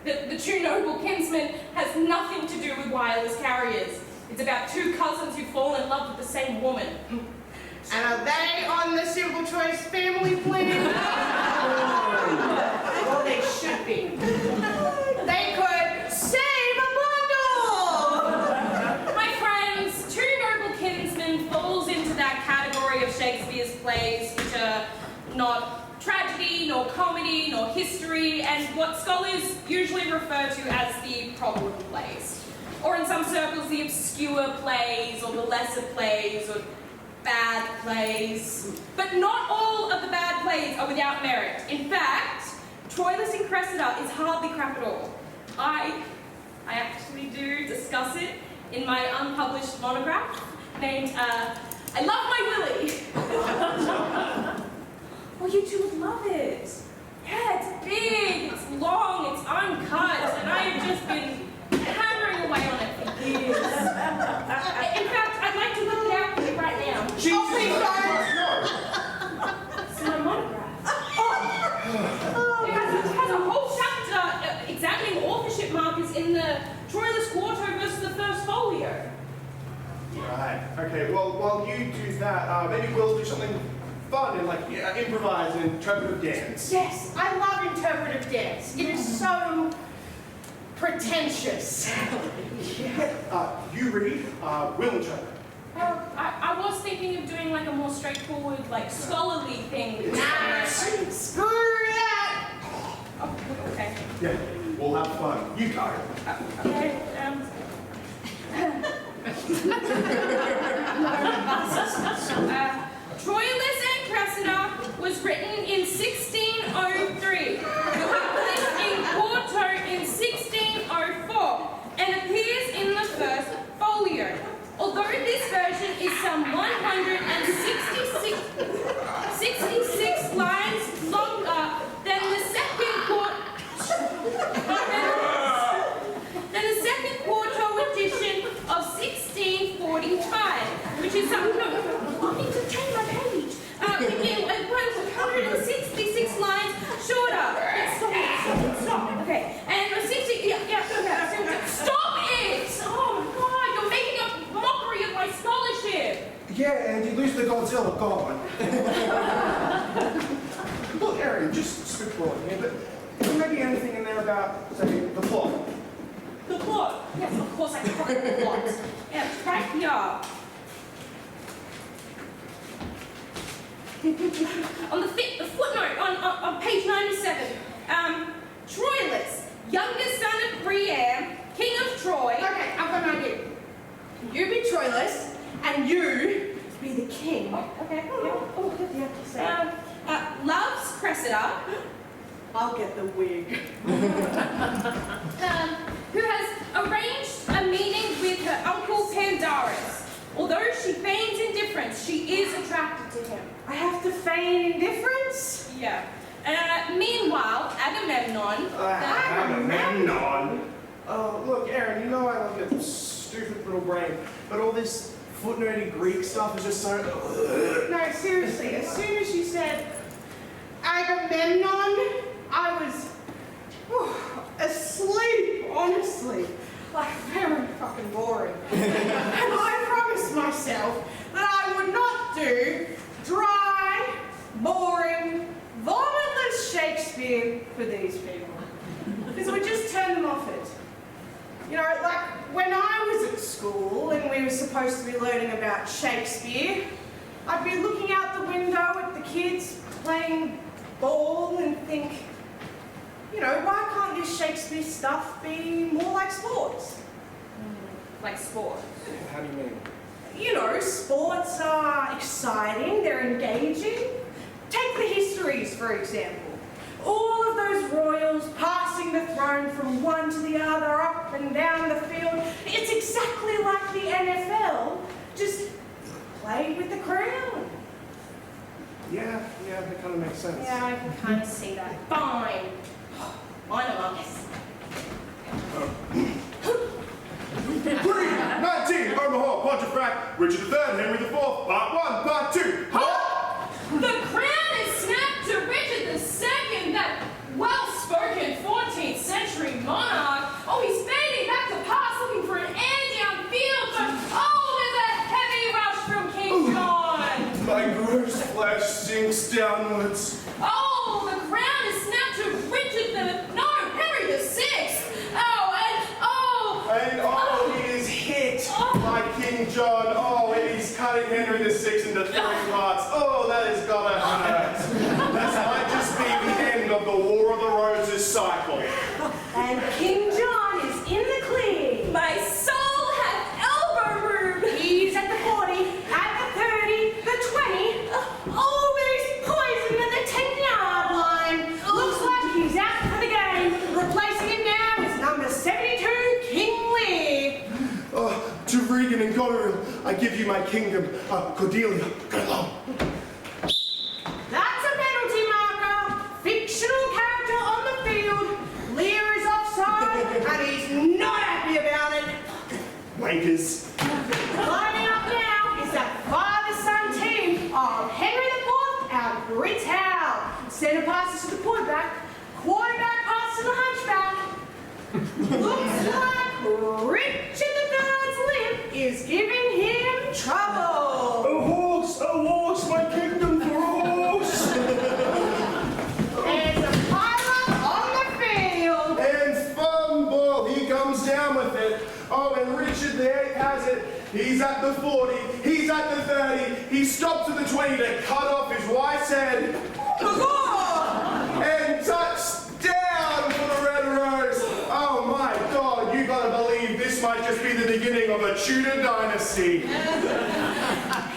The Two Noble Kinsmen has nothing to do with wireless carriers. It's about two cousins who fall in love with the same woman. And are they on the Simple Choice family plan? Well, they should be. They could save a bundle! My friends, Two Noble Kinsmen falls into that category of Shakespeare's plays which are not tragedy, nor comedy, nor history, and what scholars usually refer to as the problem plays. Or in some circles, the obscure plays, or the lesser plays, or bad plays. But not all of the bad plays are without merit. In fact, Troilus and Cressida is hardly crap at all. I actually do discuss it in my unpublished monograph named I Love My Willie. Well, you two would love it. Yeah, it's big, it's long, it's uncut, and I have just been hammering away on it for years. In fact, I'd like to look it out for you right now. Oh, please don't! It's my monograph. It has a whole chapter examining authorship markers in the Troilus Quarto versus the First Folio. Right. Okay, well, while you do that, maybe we'll do something fun and improvise and interpretive dance. Yes, I love interpretive dance. It is so pretentious. You read, we'll interpret. I was thinking of doing like a more straightforward, like scholarly thing. Nah, screw that! Oh, okay. Yeah, we'll have fun. You go. Okay, Troilus and Cressida was written in 1603, published in Quarto in 1604, and appears in the First Folio. Although this version is some 166 lines longer than the second quarto edition of 1645, which is some. I need to change my page. It was 166 lines shorter. Stop. Okay, and 60. Yeah. Stop it! Oh my God, you're making a mockery of my scholarship. Yeah, and you lose the Godzilla, go on. Look, Aaron, just spitballing here, but there may be anything in there about, say, the plot. The plot? Yes, of course I can find the plot. Yeah, it's right here. On the footnote on page 97, Troilus, youngest son of Priam, king of Troy. Okay, I've got an idea. You be Troilus, and you be the king. Okay. What do you have to say? Loves Cressida, I'll get the wig. who has arranged a meeting with her uncle Pandarus. Although she feigns indifference, she is attracted to him. I have to feign indifference? Yeah. Meanwhile, Agamemnon. Agamemnon? Oh, look, Aaron, you know I love your stupid little brain, but all this footnoty Greek stuff is just so... No, seriously, as soon as you said Agamemnon, I was asleep, honestly. Like, very fucking boring. And I promised myself that I would not do dry, boring, vomitless Shakespeare for these people. Because it would just turn them off it. You know, like when I was at school and we were supposed to be learning about Shakespeare, I'd be looking out the window at the kids playing ball and think, you know, why can't this Shakespeare stuff be more like sports? Like sport. How do you mean? you know, sports are exciting, they're engaging. Take the histories, for example. All of those royals passing the throne from one to the other, up and down the field. It's exactly like the NFL, just played with the crown. Yeah, that kind of makes sense. Yeah, I can kind of see that. Fine. Mine among us. 319, Omaha, Pontefract, Richard III, Henry IV, Part 1, Part 2. Halt! The crown is snapped to Richard II, that well-spoken 14th century monarch. Oh, he's fading back to pass, looking for an air downfield, but oh, there's a heavy rush from King John. My gross flesh sinks downwards. Oh, the crown is snapped to Richard Henry VI. And he is hit by King John. Oh, and he's cutting Henry VI into 3 parts. Oh, that has gotta hurt. This might just be the end of the War of the Roses cycle. And King John is in the clear. My soul hath elbow room. He's at the 40, at the 30, the 20. Oh, but he's poisoned at the 10-yard line. Looks like he's out for the game. Replacing him now is number 72, King Lear. Oh, to Regan and Goneril, I give you my kingdom. Cordelia, go along. That's a penalty marker. Fictional character on the field. Lear is offside, and he's not happy about it. Wankers. Lining up now is that father-son team of Henry IV and Brits Howe. Centre passes to the quarterback passes to the hunchback. Looks like Richard III's limp is giving him trouble. A horse, my kingdom for a horse. There's a pile-up on the field. And fumble, he comes down with it. Oh, and Richard there has it. He's at the 40, he's at the 30, he stops at the 20 to cut off his wife's head. And touchdown for the Red Rose. Oh my God, you gotta believe this might just be the beginning of a Tudor dynasty.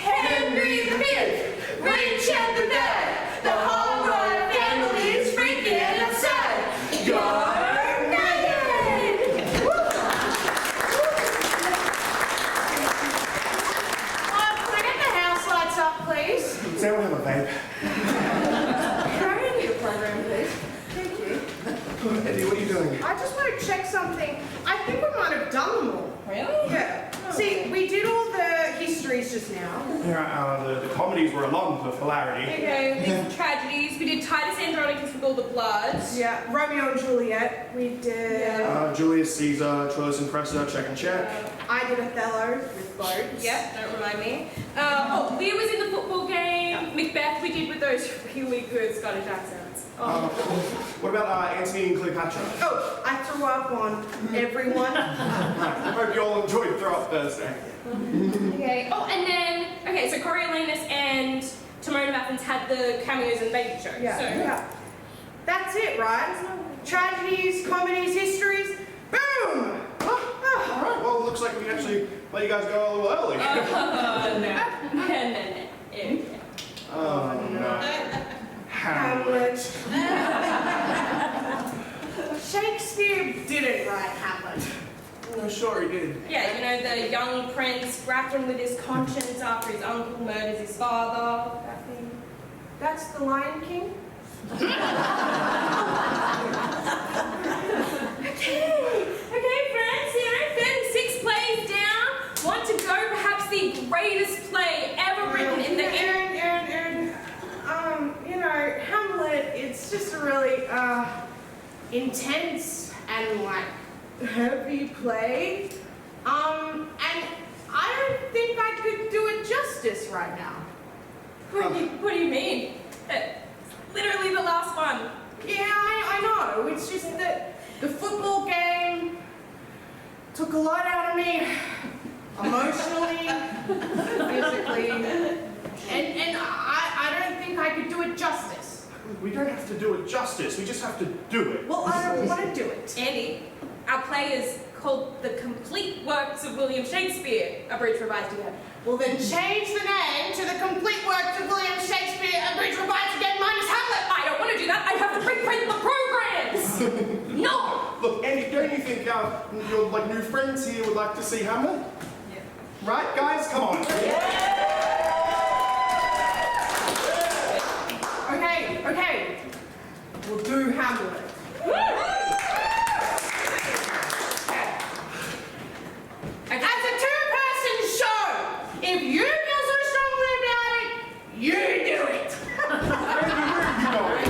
Henry V, Richard III, the whole royal family is freaking and upset. Go Megan! Can I get the house lights up, please? Does anyone have a vape? Can I read your program, please? Thank you. Eddie, what are you doing? I just want to check something. I think we might have done them all. Really? Yeah. See, we did all the histories just now. Yeah, the comedies were along with hilarity. Okay, we did some tragedies. We did Titus Andronicus with all the bloods. Yeah. Romeo and Juliet. We did. Julius Caesar, Troilus and Cressida, check and check. I did Othello with boats. Yep, don't remind me. Lear was in the football game. Macbeth we did with those really good Scottish accents. What about Antony and Cleopatra? Oh, I threw up on everyone. I hope you all enjoyed Throw Up Thursday. Okay. Oh, and then, so Coriolanus and Timon of Athens had the cameos in the baby show. Yeah. So. Yeah. That's it, right? Tragedies, comedies, histories. Boom! All right, well, it looks like we can actually let you guys go a little early. No. Oh, no. Hamlet. Shakespeare didn't write Hamlet. Oh, sure he did. Yeah, you know, the young prince grappling with his conscience after his uncle murders his father. That thing. That's the Lion King? Okay, friends, you know, 36 plays down. Want to go perhaps the greatest play ever written in the Aaron, you know, Hamlet, it's just a really, intense and, like, heavy play. And I don't think I could do it justice right now. What do you mean? Literally the last one. Yeah, I know. It's just that the football game took a lot out of me. Emotionally, physically. And I don't think I could do it justice. We don't have to do it justice, we just have to do it. Well, I don't want to do it. Andy, our play is called The Complete Works of William Shakespeare, abridged, revised again. Well, then change the name to The Complete Works of William Shakespeare, abridged, revised again, minus Hamlet. I don't want to do that. I have to reprint the programs. No. Look, Andy, don't you think your new friends here would like to see Hamlet? Yeah. Right, guys? Come on. Okay. We'll do Hamlet. As a two-person show, if you feel so strongly about it, you do it.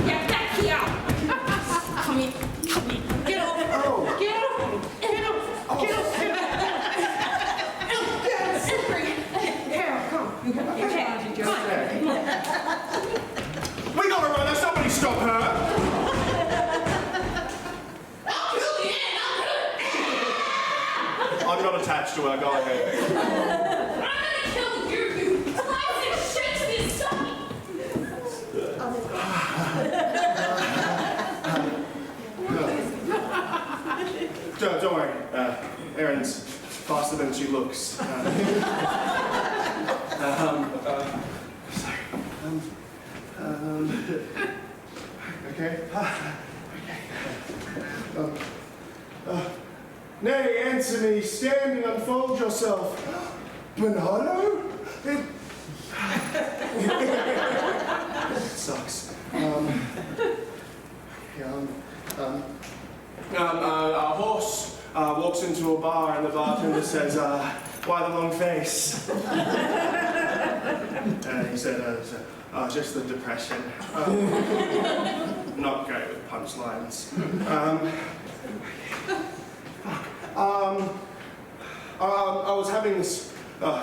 Get back here. Come here. Get off. Oh. Get off. Get off. Get off. Carol, come. You can We gotta run her. Somebody stop her. I'll kill the end. I'm not attached to her. Go ahead. I'm gonna kill you, you classic Shakespeare stuff. Don't worry. Erin's faster than she looks. Okay. Nay, answer me. Stand and unfold yourself. Bernardo? It sucks. A horse walks into a bar and the bartender says, why the long face? And he said, just the depression. Not great with punchlines. I was having this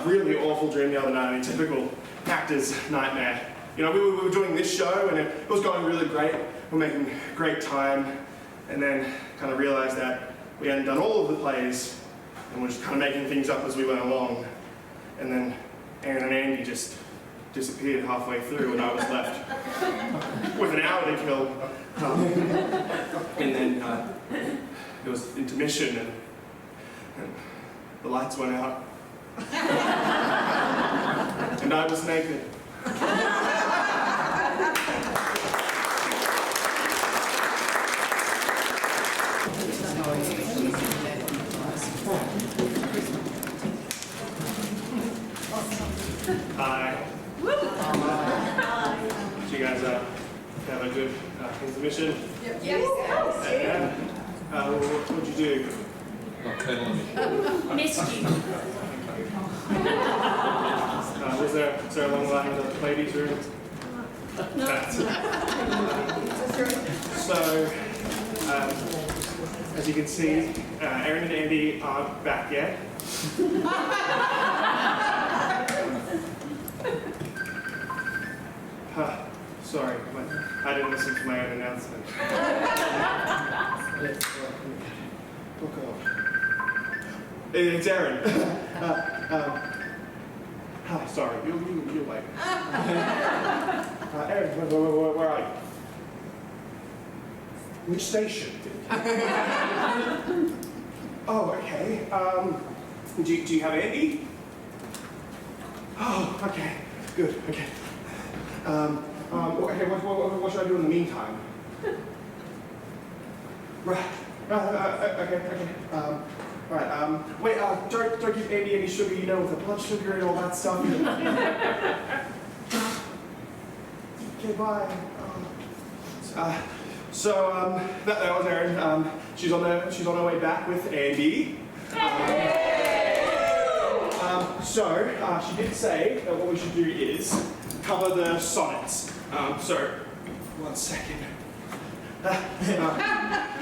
really awful dream the other night, a typical actor's nightmare. You know, we were doing this show and it was going really great. We were making great time, and then kind of realized that we hadn't done all of the plays and we're just kind of making things up as we went along. And then Aaron and Andy just disappeared halfway through and I was left with an hour to kill. And then it was intermission and the lights went out. And I was naked. Hi. Did you guys have a good intermission? Yes. What'd you do? Missed you. Was there a long line in the ladies' room? No. So, as you can see, Aaron and Andy aren't back yet. Sorry, I didn't listen to my own announcement. Oh God. It's Aaron. Hi, sorry, you're late. Aaron, where are you? Which station? Oh, okay. Do you have Andy? Oh, okay. Good, okay. Okay, what should I do in the meantime? Right. Okay. Right. Wait. Don't give Andy any sugar. You know, with the blood sugar and all that stuff. Okay. Bye. That was Erin. She's on her way back with Andy. She did say that what we should do is cover the sonnets. One second.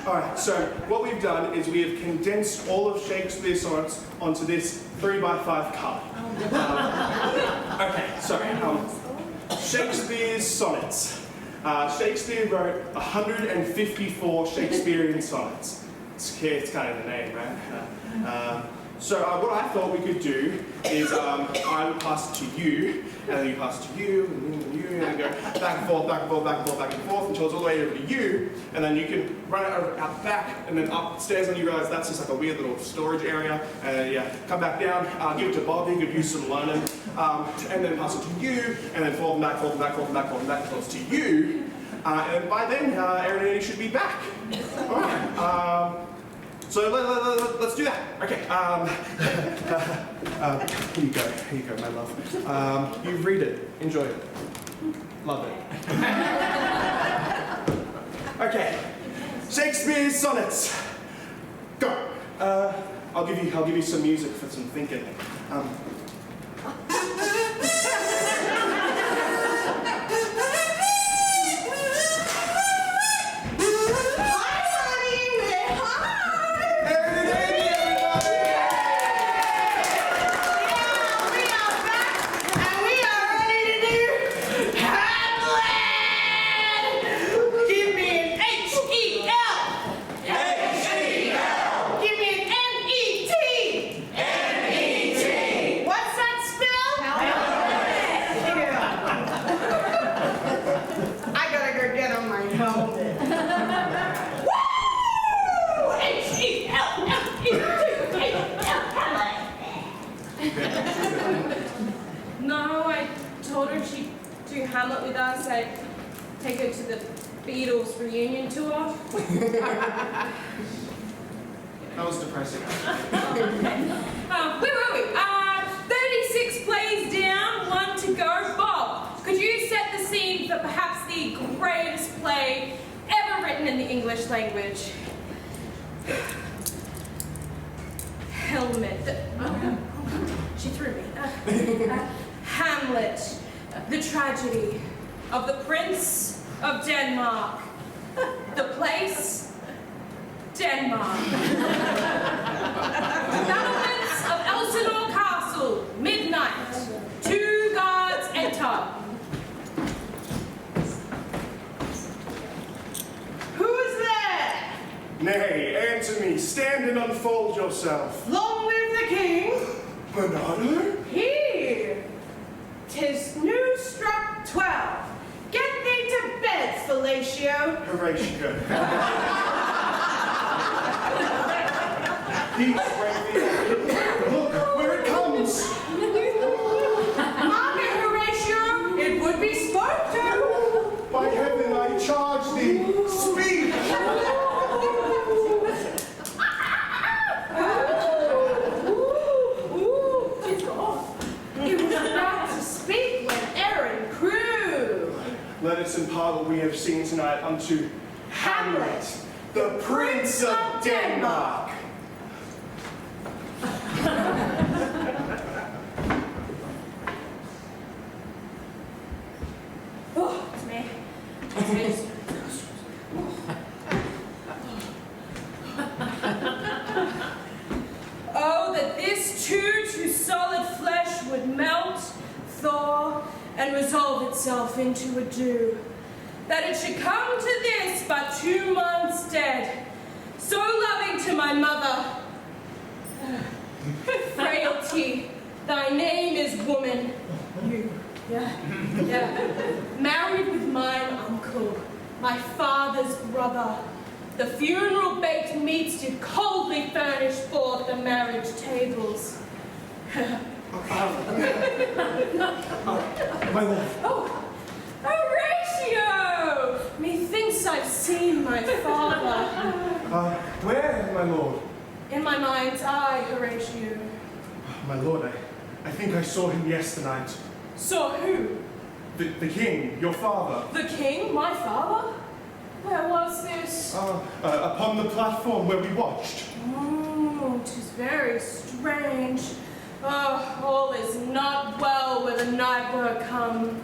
All right, so what we've done is we have condensed all of Shakespeare's sonnets onto this 3x5 card. Shakespeare's sonnets. Shakespeare wrote 154 Shakespearean sonnets. It's kind of the name, right? So what I thought we could do is I would pass it to you, and then you pass it to you, and you, and then go back and forth, back and forth, back and forth, back and forth until it's all the way over to you, and then you can run it over out the back, and then upstairs, and you realise that's just like a weird little storage area, and yeah, come back down, give it to Bob, he could use some learning, and then pass it to you, and then fold them back, fold them back, fold them back, fold them back until it's to you, and by then, Aaron and Eddie should be back. All right. So let's do that. Okay. Here you go, my love. You read it. Enjoy it. Love it. Okay. Shakespeare's sonnets. Go. I'll give you some music for some thinking. No, I told her she'd do Hamlet with us. I'd take her to the Beatles reunion tour. That was depressing. Where were we? 36 plays down, 1 to go. Bob, could you set the scene for perhaps the greatest play ever written in the English language? Helmet. She threw me. Hamlet, the tragedy of the Prince of Denmark. The place, Denmark. Battlements of Elsinore Castle, midnight. 2 guards enter. Who's there? Nay, answer me. Stand and unfold yourself. Long live the king. Bernardo? Here. 'Tis new struck 12. Get thee to bed, Fellatio. Horatio. Peace, Frankie. Look, where it comes. Mark it, Horatio. It would be spoke to. By heaven, I charge thee. Speak. It was about to speak when Aaron crew. Let us impart what we have seen tonight unto Hamlet, the Prince of Denmark. Oh, it's me. It's me. Oh, that this too to solid flesh would melt, thaw, and resolve itself into a dew. That it should come to this but 2 months dead, so loving to my mother. Frailty, thy name is woman. You, yeah. Married with mine uncle, my father's brother. The funeral baked meats did coldly furnish forth the marriage tables. My lord. Oh, Horatio! Methinks I've seen my father. Where, my lord? In my mind's eye, Horatio. My lord, I think I saw him yesternight. Saw who? The king, your father. The king? My father? Where was this? Upon the platform where we watched. Oh, 'tis very strange. Oh, all is not well where the night were come.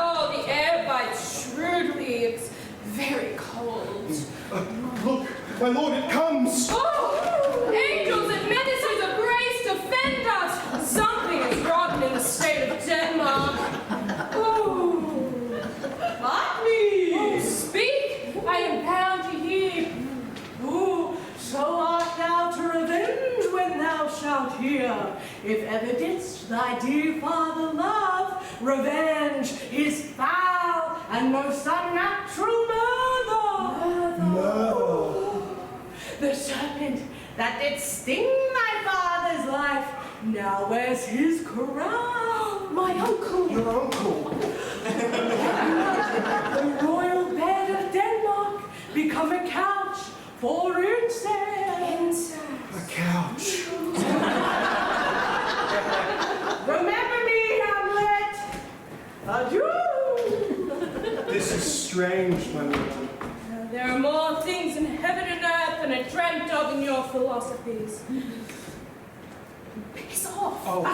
Oh, the air bites shrewdly. It's very cold. Look, my lord, it comes! Oh, angels and ministers of grace defend us! Something is rotten in the state of Denmark. Oh, Mark me. oh, speak! I am bound thou shalt hear, if ever didst thy dear father love, revenge is foul and most unnatural murder. The serpent that did sting thy father's life now wears his crown. My uncle. Your uncle. The royal bed of Denmark become a couch for incest. A couch. Remember me, Hamlet. Adieu. This is strange, my lord. There are more things in heaven and earth than I dreamt of in your philosophies. Piss off. Oh,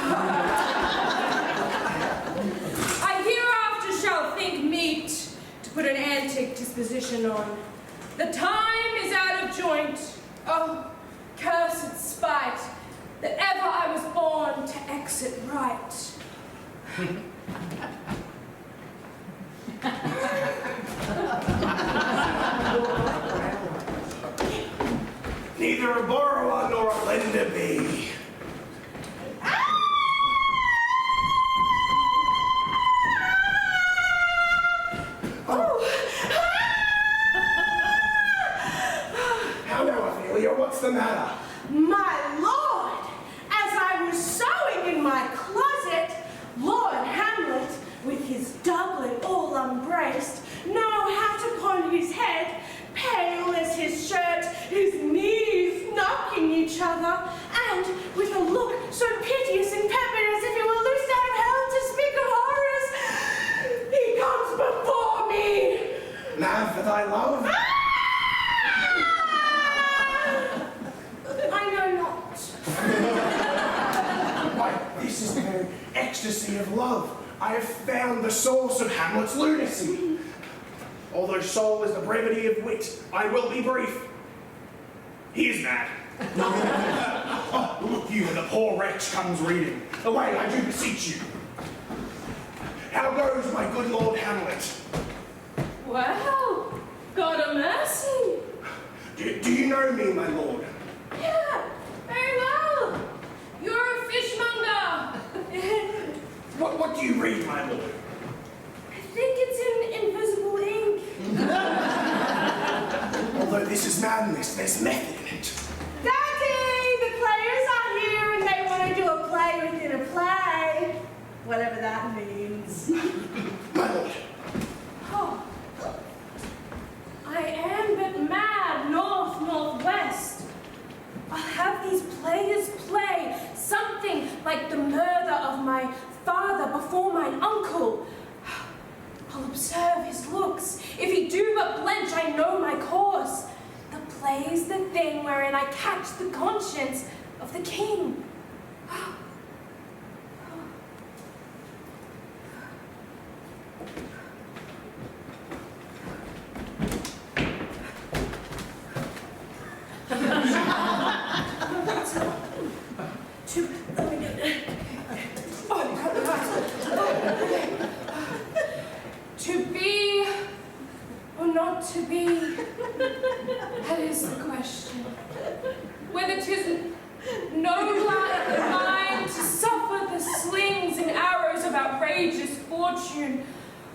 I hereafter shall think meet to put an antic disposition on. The time is out of joint. Oh, cursed spite, that ever I was born to exit right. Neither a borrower nor a lender be. How now, Ophelia? What's the matter? My lord, as I was sewing in my closet, Lord Hamlet, with his doublet all unbraced, no hat upon his head, pale as his shirt, his knees knocking each other, and with a look so piteous and peppered as if he were loosed out of hell to speak of horrors, he comes before me. Mad for thy love? I know not. Why, this is the very ecstasy of love. I have found the source of Hamlet's lunacy. Although soul is the brevity of wit, I will be brief. He is mad. Oh, look you, and the poor wretch comes reading. Away, I do beseech you. How goes my good Lord Hamlet? Well, God a mercy. Do you know me, my lord? Yeah, very well. You're a fishmonger. What do you read, my lord? I think it's in invisible ink. Although this is madness, there's method in it. Daddy, the players are here and they want to do a play within a play. Whatever that means. My lord, Oh. I am but mad, northwest. I'll have these players play something like the murder of my father before mine uncle. I'll observe his looks. If he do but blench, I know my course. The play's the thing wherein I catch the conscience of the king. To be or not to be, that is the question. Whether 'tis noble mind to suffer the slings and arrows of outrageous fortune,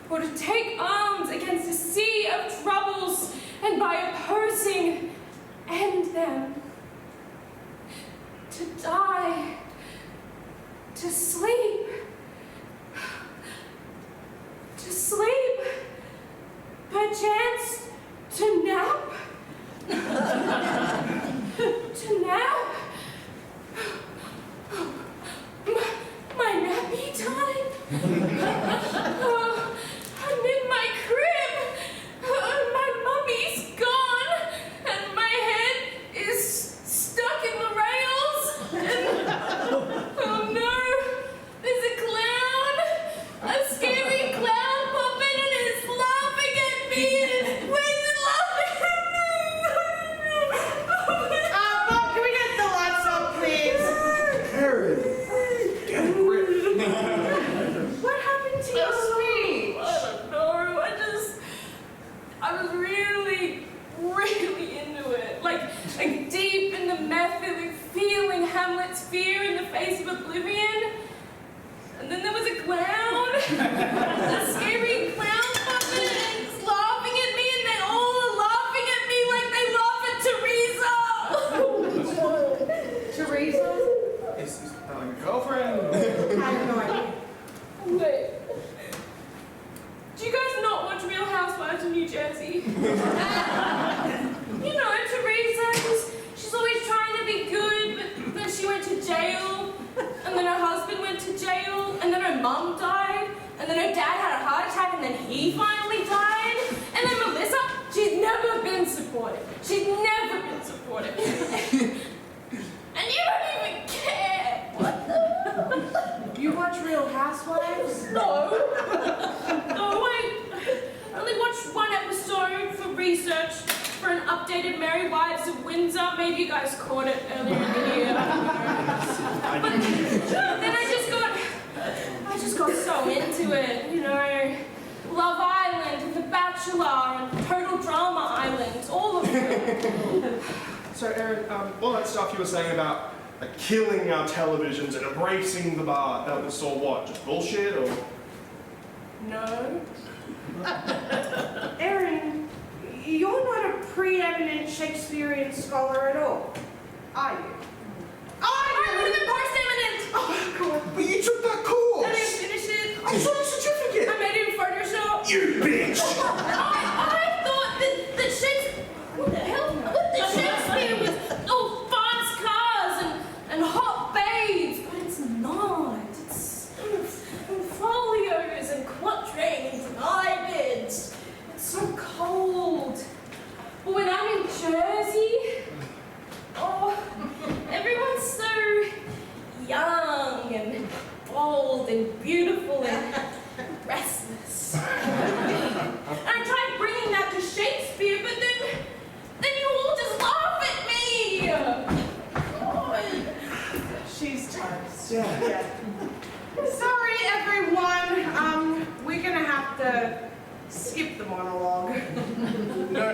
or to take arms against a sea of troubles, and by opposing end them. To die, to sleep, perchance to nap, to nap, my nappy time. I'm in my crib, my mummy's gone, and my head is stuck in the rails, and oh no, there's a clown, a scary clown puppet, and it's laughing at me, and where's it laughing at me? Bob, can we get the lights on, please? Karen, get a grip. What happened to you? I don't know. I was really into it. Like deep in the method, like feeling feeling Hamlet's fear in the face of oblivion. And then there was a clown, a scary clown puppet, and it's laughing at me, and they all are laughing at me like they laugh at Teresa. Teresa? Is that like a girlfriend? I have no idea. Wait. Do you guys not watch Real Housewives of New Jersey? You know, Teresa, she's always trying to be good, but then she went to jail, and then her husband went to jail, and then her mum died, and then her dad had a heart attack, and then he finally died. And then Melissa, she's never been supported. She's never been supported. And you don't even care. What the? You watch Real Housewives? No. No, I only watched one episode for research for an updated Merry Wives of Windsor. Maybe you guys caught it earlier in the year. But then I just got so into it, you know. Love Island, and The Bachelor, and Total Drama Island, all of them. So, Erin, all that stuff you were saying about like, killing our televisions and embracing the bar, that was all what? Just bullshit, or? No. Erin, you're not a preeminent Shakespearean scholar at all, are you? I'm even post-eminent! Oh, God. But you took that I course! didn't finish it. I saw the certificate! I made it in Photoshop. You bitch! I thought that Shakespeare... What the hell? What the Shakespeare was all fast cars and hot babes, but it's not. It's folios and quatrains and ivids. It's so cold. But when I'm in Jersey, oh, everyone's so young and bold and beautiful and restless. And I tried bringing that to Shakespeare, but then you all just laugh at me. God. She's toast. Yeah. Sorry, everyone. We're gonna have to skip the monologue. No.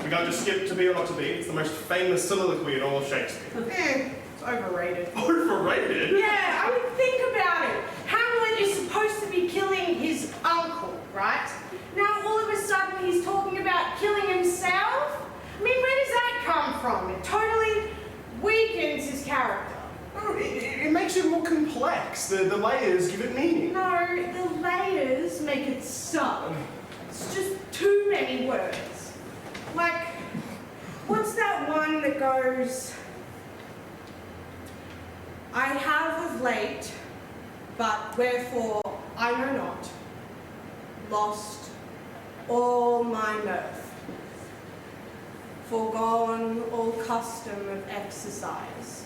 We can't just skip To Be or Not to Be. It's the most famous soliloquy in all of Shakespeare. It's overrated. Overrated? Yeah, I mean, think about it. Hamlet is supposed to be killing his uncle, right? Now, all of a sudden, he's talking about killing himself? I mean, where does that come from? It totally weakens his character. No, it makes it more complex. The layers give it meaning. No, the layers make it suck. It's just too many words. Like, what's that one that goes, I have of late, but wherefore I know not, lost all my mirth, forgone all custom of exercise.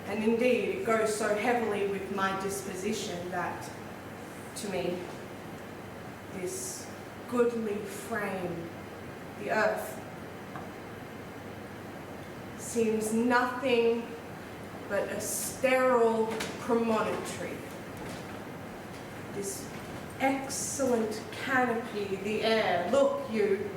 And indeed, it goes so heavily with my disposition that, to me, this goodly frame, the earth, seems nothing but a sterile promontory. This excellent canopy, the air, look you,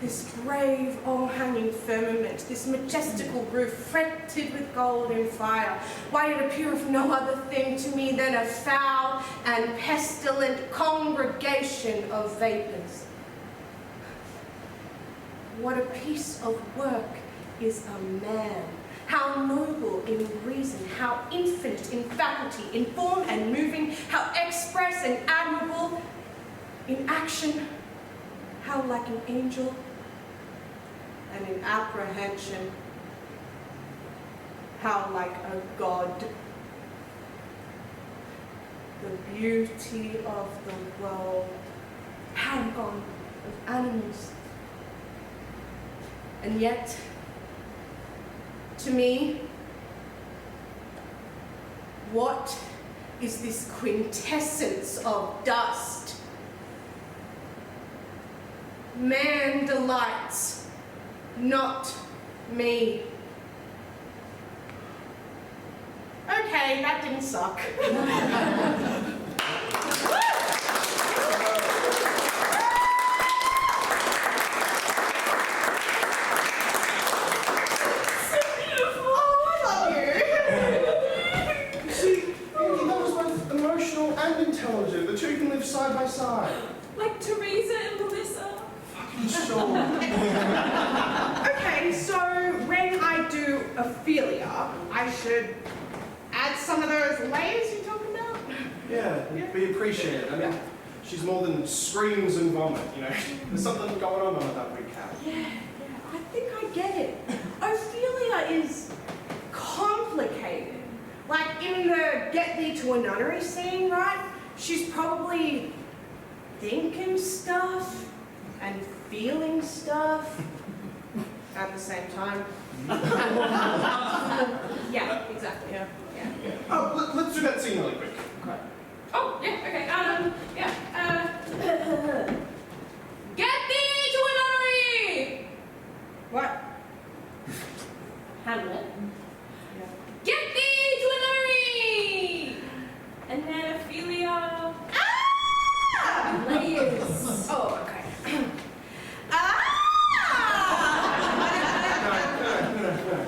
this brave all-hanging firmament, this majestical roof fretted with gold and fire, why it appeareth no other thing to me than a foul and pestilent congregation of vapours. What a piece of work is a man. How noble in reason, how infinite in faculty, in form and moving, how express and admirable in action, how like an angel, and in apprehension, how like a god. The beauty of the world, paragon of animals. And yet, to me, what is this quintessence of dust? Man delights, not me. Okay, that didn't suck. I should add some of those layers you're talking about? Yeah, we appreciate it. I mean, she's more than screams and vomit, you know. There's something going on with that big cat. Yeah, I think I get it. Ophelia is complicated. Like in the Get Thee to a Nunnery scene, right? She's probably thinking stuff and feeling stuff at the same time. Yeah, exactly. Yeah. Oh, let's do that scene really quick. Oh, yeah, okay. Get thee to a nunnery! What? Hamlet. Get thee to a nunnery! And then Ophelia. Layers. Oh, okay.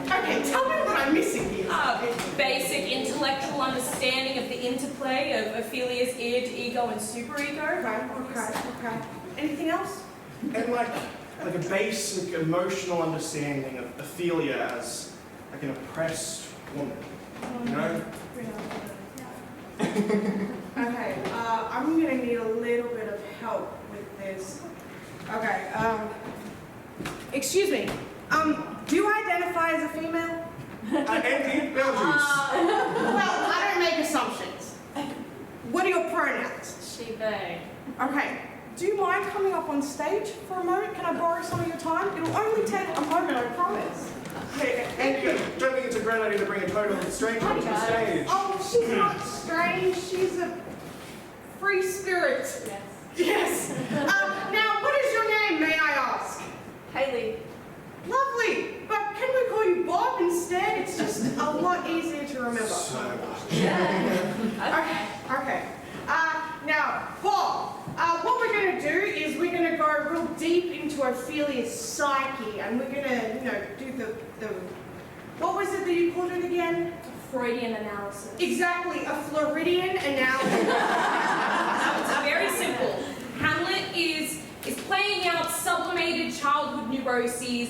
Okay, tell me what I'm missing here. Basic intellectual understanding of the interplay of Ophelia's id, ego, and superego. Okay. Anything else? And like a basic emotional understanding of Ophelia as like an oppressed woman, you know? Okay, I'm gonna need a little bit of help with this. Okay, excuse me. Do you identify as a female? Andy, Beetlejuice. Well, I don't make assumptions. What are your pronouns? She, they. Okay, do you mind coming up on stage for a moment? Can I borrow some of your time? It'll only take a moment, I promise. Hey, Andy, don't think it's a great idea to bring a total stranger onto the stage. Oh, she's not strange. She's a free spirit. Yes. Yes. Now, what is your name, may I ask? Haley. Lovely. But can we call you Bob instead? It's just a lot easier to remember. So much. Okay. Now, Bob, what we're going to do is we're going to go real deep into Ophelia's psyche, and we're going to, do the what was it that you called it again? Freudian analysis. Exactly, a Floridian analysis. It's very simple. Hamlet is playing out sublimated childhood neuroses,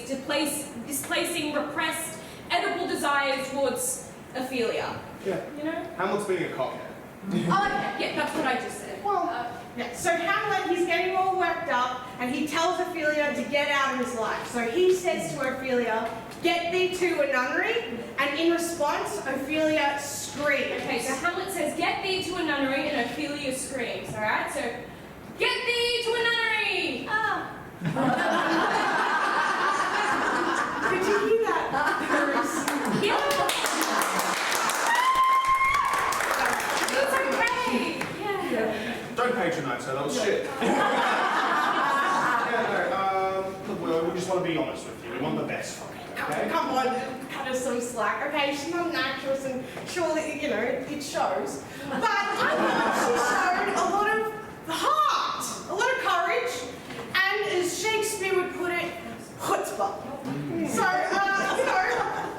displacing repressed edible desires towards Ophelia. Yeah. You know? Hamlet's being a cockhead. Oh, yeah, that's what I just said. Well, yeah. So Hamlet, he's getting all worked up, and he tells Ophelia to get out of his life. So he says to Ophelia, "Get thee to a nunnery," and in response, Ophelia screams. Okay, so Hamlet says, "Get thee to a nunnery," and Ophelia screams, alright? So, "Get thee to a nunnery!" Did you hear that? Yeah. It's okay. Yeah. Don't patronize her, that was shit. Look, we just want to be honest with you. We want the best for you, okay? Come on, cut her some slack. Okay, she's not an actress, and surely, it shows. But I thought she showed a lot of heart, a lot of courage, and as Shakespeare would put it, chutzpah. So,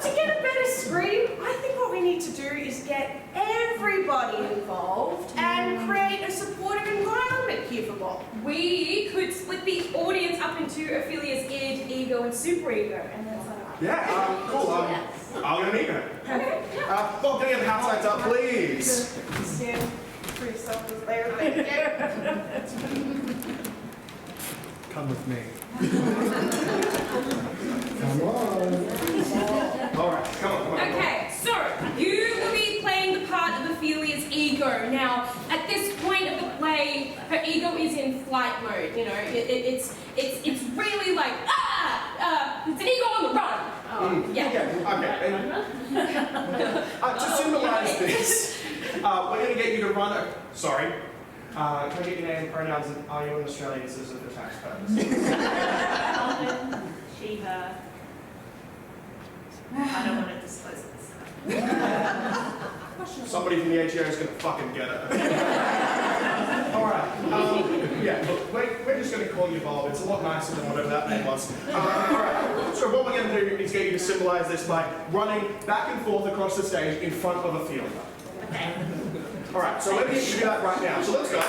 to get a better scream, I think what we need to do is get everybody involved and create a supportive environment here for Bob. We could split the audience up into Ophelia's id, ego, and superego, and that's Yeah, cool. I'm gonna meet her. okay. Bob, can you get the house lights up, please? Stand for yourself as there. Come with me. Come on. All right, come on. Okay, so you will be playing the part of Ophelia's ego. Now, at this point of the play, her ego is in flight mode. You know, it's really like it's an ego on the run. Yeah. Okay. To symbolize this, we're going to get you to run a... Sorry. Can I get your name and pronouns, and are you an Australian citizen for tax purposes? She, her. I don't want to disclose this. Somebody from the ATO is going to fucking get it. Alright, look, we're just going to call you Bob. It's a lot nicer than whatever that name was. Alright, so what we're going to do is get you to symbolize this by running back and forth across the stage in front of Ophelia. Okay. Alright, so let me do that right now. So let's go.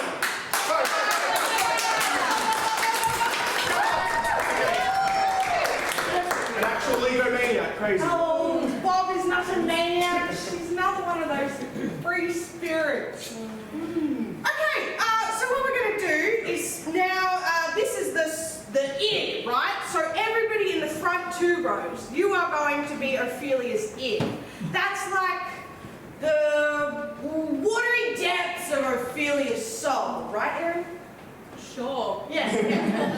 An actual egomaniac, crazy. Oh, Bob is not a maniac. She's another one of those free spirits. Okay, so what we're going to do is now, this is the id, right? So everybody in the front 2 rows, you are going to be Ophelia's id. That's like the watery depths of Ophelia's soul, right, Erin? Sure. Yeah.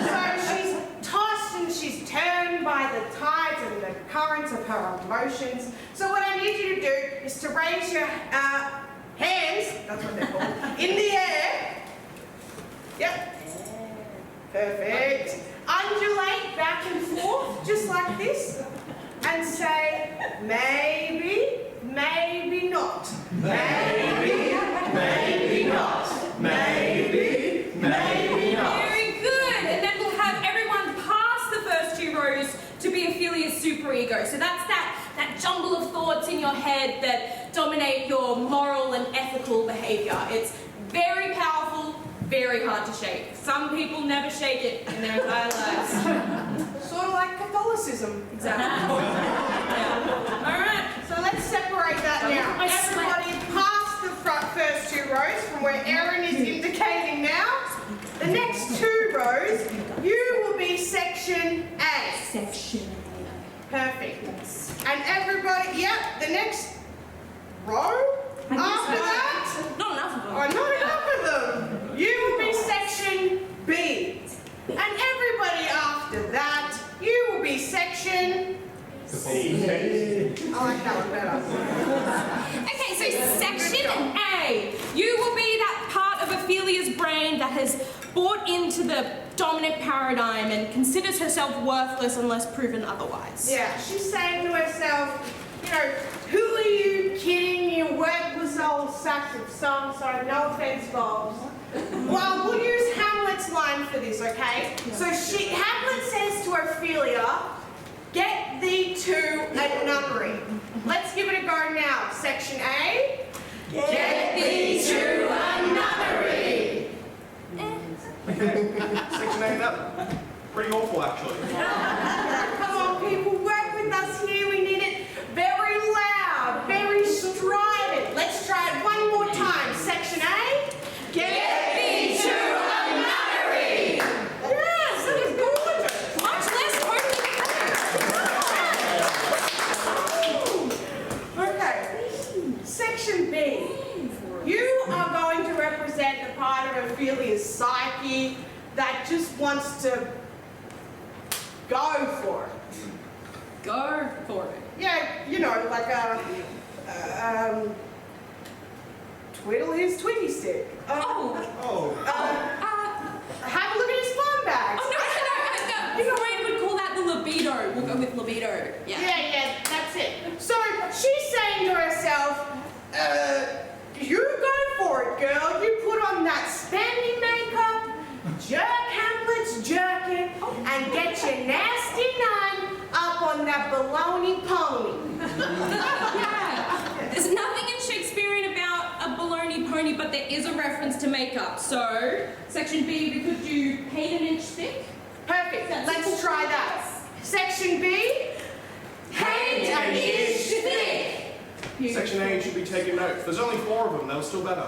So she's tossed and she's turned by the tides and the currents of her emotions. So what I need you to do is to raise your hands, that's what they're called, in the air. Yep. Perfect. Undulate back and forth, just like this, and say, maybe, maybe not. Maybe, maybe not. Maybe, maybe not. Very good. And then we'll have everyone pass the first 2 rows to be Ophelia's superego. So that's that jumble of thoughts in your head that dominate your moral and ethical behaviour. It's very powerful, very hard to shake. Some people never shake it in their entire lives. Sort of like Catholicism. Exactly. Yeah. All right. So let's separate that now. Everybody past the first 2 rows from where Erin is indicating now. The next 2 rows, you will be section A. Section Perfect. And everybody, yep, the next row after that. Not enough of them. Oh, not enough of them. You will be section B. And everybody after that, you will be section C. I like that one better. Okay, so section A. You will be that part of Ophelia's brain that has bought into the dominant paradigm and considers herself worthless unless proven otherwise. Yeah, she's saying to herself, you know, who are you kidding, you worthless old sack of so-and-so, no offense, Bobs. Well, we'll use Hamlet's line for this, okay? So Hamlet says to Ophelia, get thee to a nunnery. Let's give it a go now. Section A. Get thee to a nunnery. Section A, that pretty awful actually. Come on, people, work with us here. We need it very loud, very strident. Let's try it one more time. Section A. Get thee to a nunnery. Yes, that is gorgeous. Much less Okay. Section B. You are going to represent the part of Ophelia's psyche that just wants to go for it. Go for it. Yeah, you know, like twiddle his twiggy stick. Have a look at his phone bags. No. Your brain would call that the libido. We'll go with libido. Yeah, that's it. So she's saying to herself, you go for it, girl. You put on that spandy makeup, jerk Hamlet's jerkin, and get your nasty nun up on that baloney pony. Yeah. There's nothing in Shakespearean about a baloney pony, but there is a reference to makeup. So, section B, we could do paint an inch thick. Perfect. Let's try that. Section B, paint an inch thick. Section A should be taking notes. There's only 4 of them, they'll still better.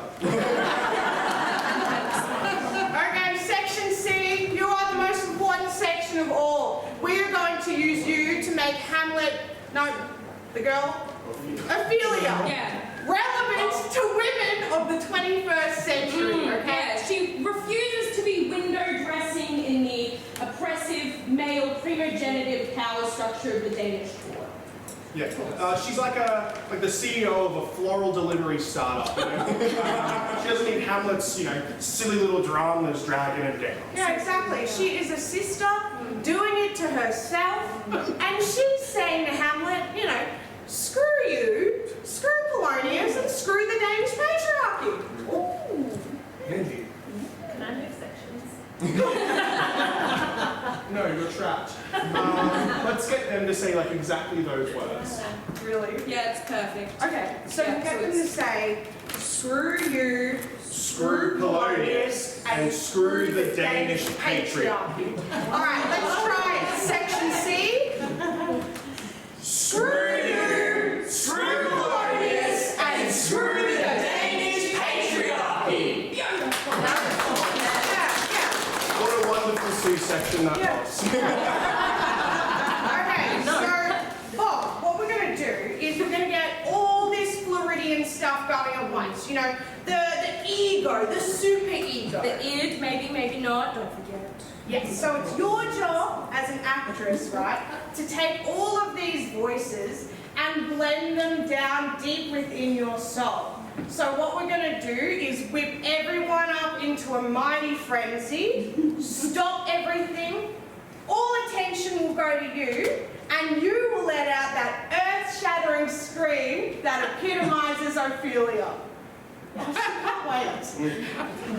Okay, section C, you are the most important section of all. We are going to use you to make Hamlet, no, the girl, Ophelia, Yeah. relevant to women of the 21st century, okay? Yeah, she refuses to be window dressing in the oppressive male primogenitive power structure of the Danish court. Yeah, she's like the CEO of a floral delivery startup. You know? She doesn't need Hamlet's, you know, silly little dramas dragging her down. Yeah, exactly. She is a sister doing it to herself, and she's saying to Hamlet, you know, screw you, screw Polonius, and screw the Danish patriarchy. Ooh. Indeed. Can I move sections? No, you're trapped. Let's get them to say like exactly those words. Really? Yeah, it's perfect. Okay, so Yeah, get so them to it's- say, screw you, Screw Polonius and screw the Danish patriarchy. All right, let's try it. Section C. Screw you, screw question that was. Okay, so, Bob, what we're going to do is we're going to get all this Floridian stuff going at once. You know, the ego, the super ego. The id, maybe, maybe not, don't forget. Yes, so it's your job as an actress, right, to take all of these voices and blend them down deep within your soul. So what we're going to do is whip everyone up into a mighty frenzy, stop everything, all attention will go to you, and you will let out that earth-shattering scream that epitomizes Ophelia. I can't wait.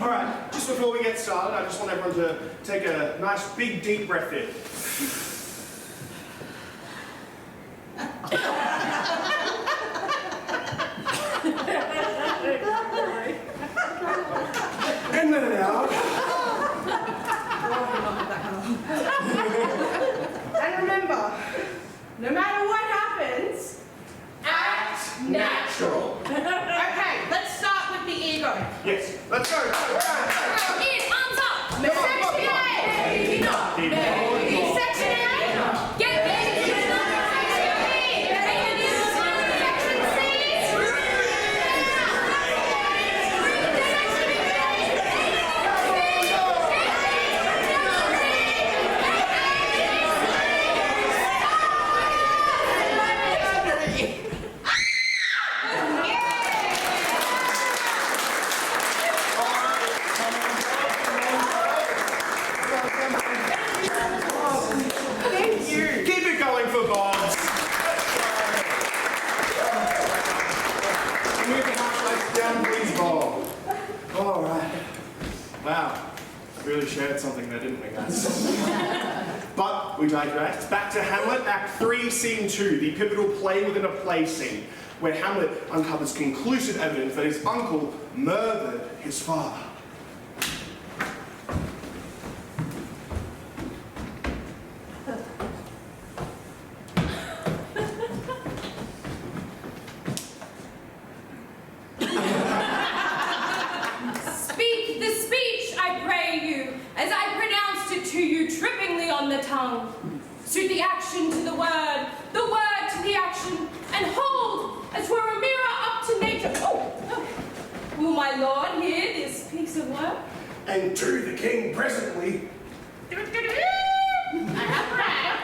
All right, just before we get started, I just want everyone to take a nice big deep breath in. And let it out. And remember, no matter what happens, act natural. Okay, let's start with the ego. Yes, let's go. Id, arms up! Section A! Section A! Get ready to number Section B! Section C! Thank you. Keep it going for Bobs. Move the house lights down, please, Bob. All right. Wow. We really shared something there, didn't we, guys? But we digress. Back to Hamlet, Act 3, Scene 2, the pivotal play within a play scene, where Hamlet uncovers conclusive evidence that his uncle murdered his father. Speak the speech, I pray you, as I pronounced it to you trippingly on the tongue. Suit the action to the word to the action, and hold, as were a mirror up to nature. Oh. Will my lord hear this piece of work? And to the king presently. I have read.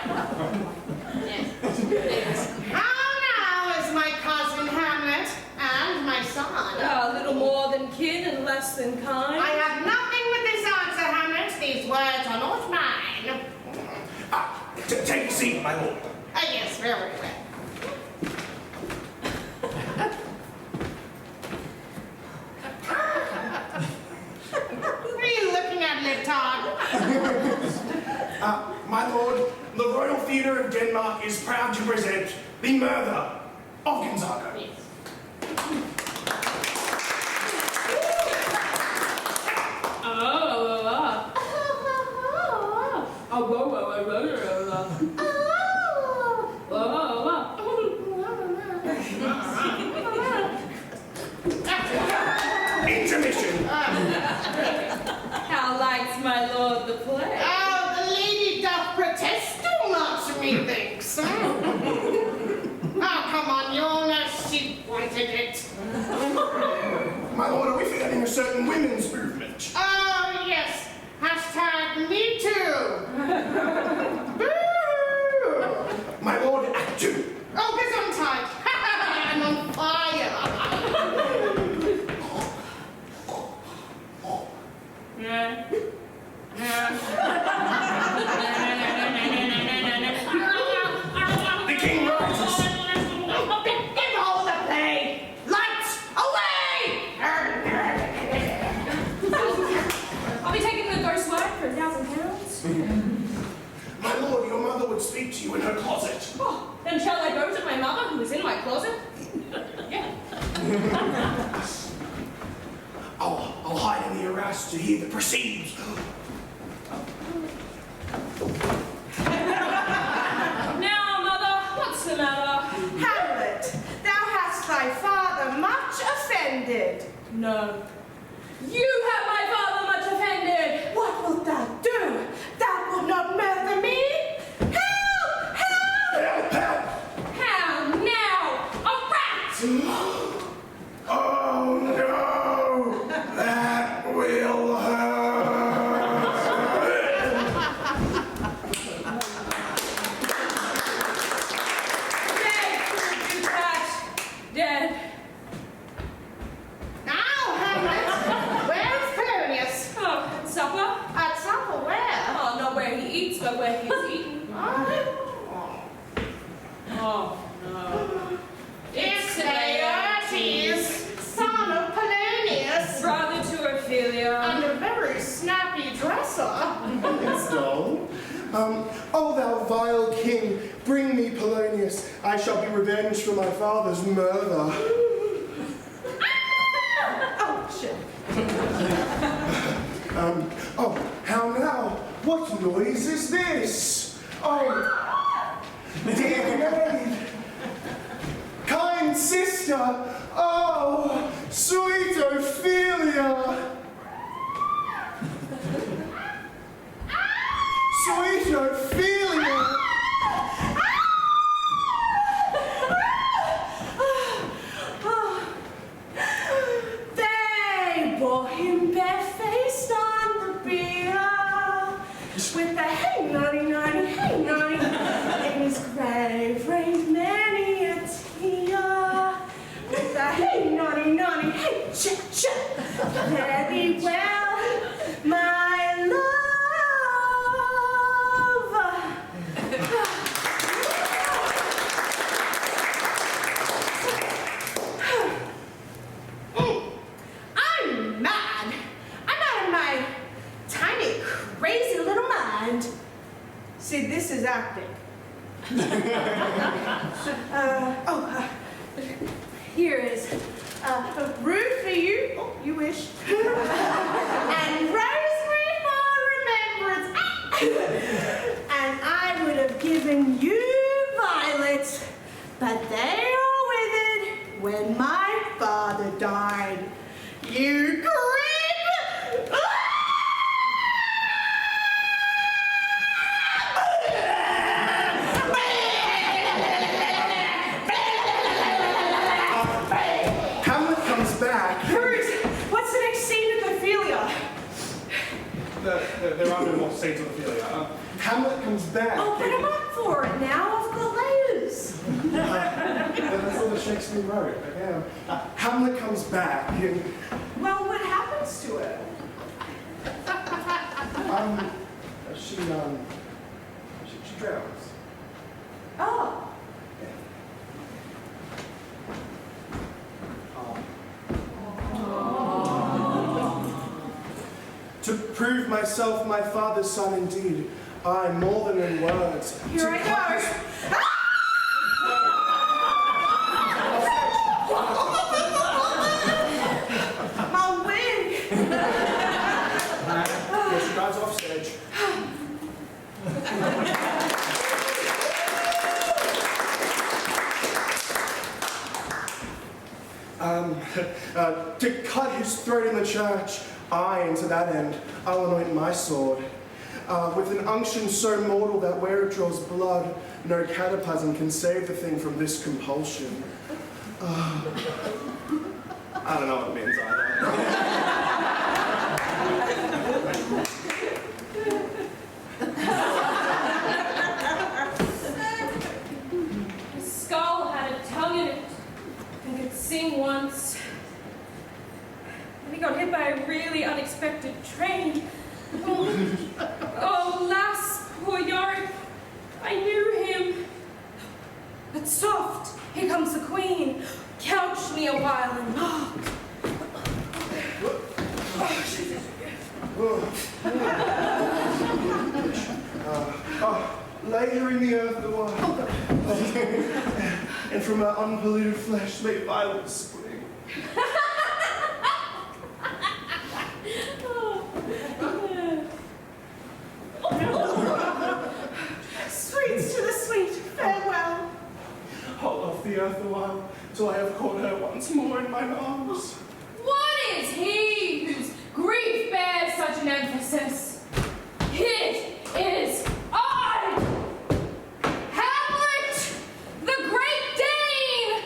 How now is my cousin Hamlet and my son? A little more than kin and less than kind. I have nothing with this answer, Hamlet. These words are not mine. Take a seat, my lord. Yes, very well. What are you looking at, Lipton? My lord, the Royal Theatre of Denmark is proud to present the murder of Gonzaga. Intermission. How likes my lord the play? Oh, the lady doth protest too much, methinks. Oh, come on, you'll know she wanted it. My lord, are we forgetting a certain women's movement? Oh, yes. Hashtag me too. Boo! My lord, Act 2. Oh, gesundheit. I'm on fire. The king rises. Give all the play. Lights away! I'll be taking the ghost word for £1,000. My lord, your mother would speak to you in her closet. Oh, then shall I go to my mother who is in my closet? Yeah. I'll hide in the arras to hear the proceedings. Now, mother, what's the matter? Hamlet, thou hast thy father much offended. No. You have my father much offended. What wilt thou do? Thou wilt not Oh no! That will hurt! Dead. Now, Hamlet, where's Polonius? Oh, at supper? At supper, where? Oh, not where he eats, but where he's eaten. Oh. Oh, no. It's Laertes, son of Polonius, Brother to Ophelia. and a very snappy dresser. It's dull. Oh, thou vile king, bring me Polonius. I shall be revenged for my father's murder. Oh, shit. Oh, how now? What noise is this? Oh, dear maid, kind sister, oh, sweet Ophelia. Sweet Ophelia. They bore him barefaced on the bier, with the hey nonny nonny, hey nonny, in his grave reigned many a tear. With the hey nonny nonny, hey cha cha, fare thee well, my love. I'm mad. I'm out of my tiny, crazy little mind. See, this is acting. Here is a root for you. Oh, you wish. And rosemary for remembrance. And I would have given you violets, but they all withered when my father died. You grieve! Hamlet comes back. Bruce, what's the next scene with Ophelia? There are no more scenes of Ophelia. Hamlet comes back. Open him up for it now. I've got layers. That's all that Shakespeare wrote. Okay. Hamlet comes back and Well, what happens to her? she drowns. Oh. To prove myself my father's son indeed, I more than in words. Here to I cut go. My wig. Yeah, she drives off stage. To cut his throat in the church, I, and to that end, I'll anoint my sword. With an unction so mortal that where it draws blood, no cataplasm can save the thing from this compulsion. I don't know what it means either. His skull had a tongue in it and could sing once. And he got hit by a really unexpected train. Oh, alas, poor Yorick. I knew him. But soft, here comes the queen. Couch me a while and Lay her in the earth a while. And from her unpolluted flesh may violets spring. Sweets to the sweet. Farewell. Hold off the earth a while, till I have caught her once more in mine arms. what is he whose grief bears such an emphasis? It is I, Hamlet, the Great Dane!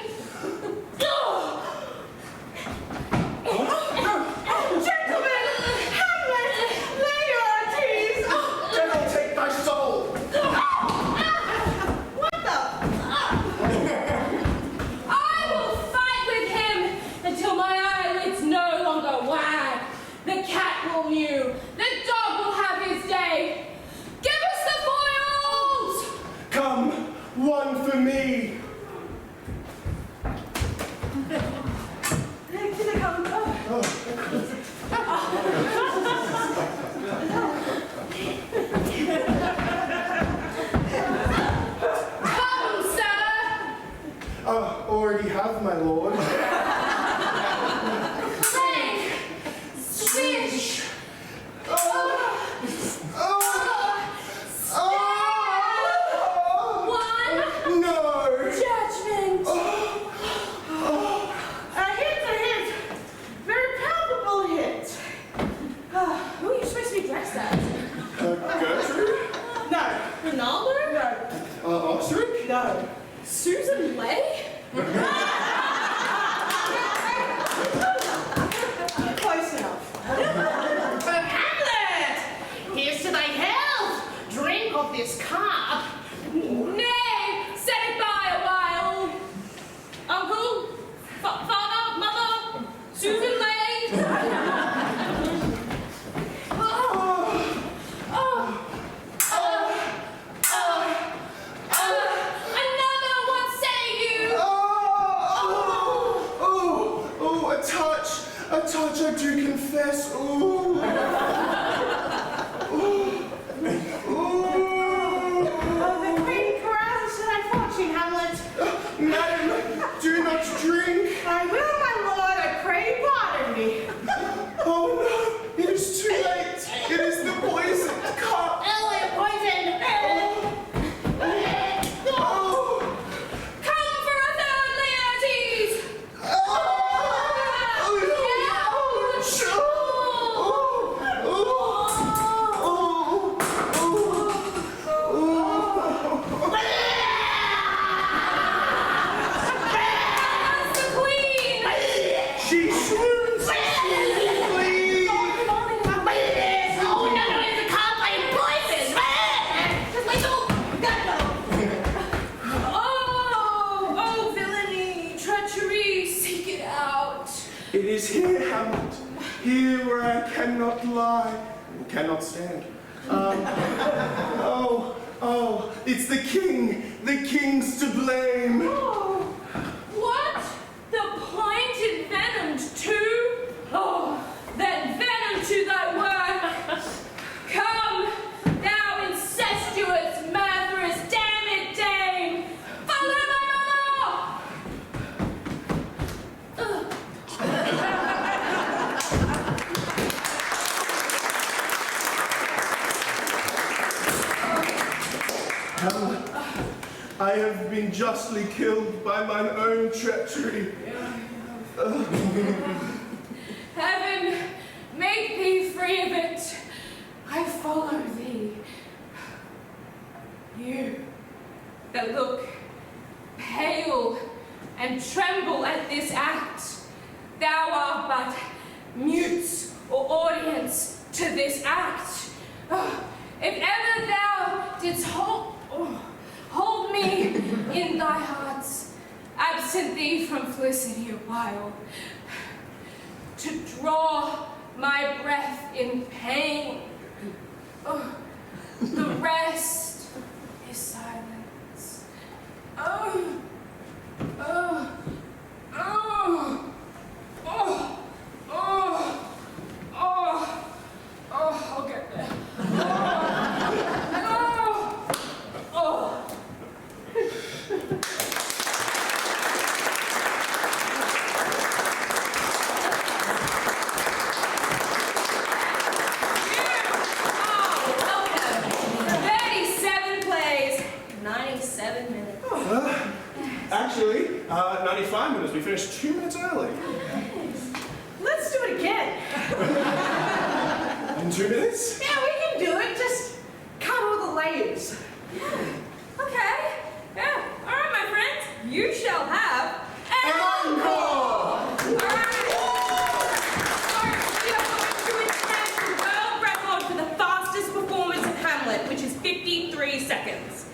Already have, my lord. Clank! Swish! One No! judgment! A hit. Very palpable hit. Who are you supposed to be dressed as? Gertrude? No. Ronaldo? No. Ostrich? No. Susan Lay? Close enough. Hamlet! Here's to thy health! Drink of this cup. Nay! Set it by a while! Uncle? Father? Mother? Susan Lay? Another, what say you? A touch, I do confess. Ooh. The queen carouses to thy fortune, Hamlet. Madam, do not drink. I will, my lord. I pray pardon me. Oh no, it is too late. It is the poisoned cup. Oh, poison! Oh. Come for a third, Laertes! That's the queen! She swoons. Please. Oh, no, it's a cup. I am poisoned. Just like Oh, villainy, treachery, seek it out. It is here, Hamlet. Here where I cannot lie, cannot stand. It's the king. The king's to blame. Oh, what? The pointed venomed too? Oh, then venom to thy work. Come, thou incestuous, murderous, damned dame. Follow my mother! Hamlet, I have been justly killed by mine own treachery. Heaven, make me free of it. I follow thee. You that look pale and tremble at this act, thou art but mute or audience to this act. If ever thou didst hold me in thy hearts, absent thee from felicity a while, to draw my breath in pain, the rest is silence. I'll get there. Welcome. 37 plays, 97 minutes. Actually, 95 minutes. We finished 2 minutes early. Let's do it again. In 2 minutes? Yeah, we can do it. Just cut all the layers. Okay. Yeah. All right, my friends. You shall have an encore. All right. We are going to attempt the world record for the fastest performance of Hamlet, which is 53 seconds.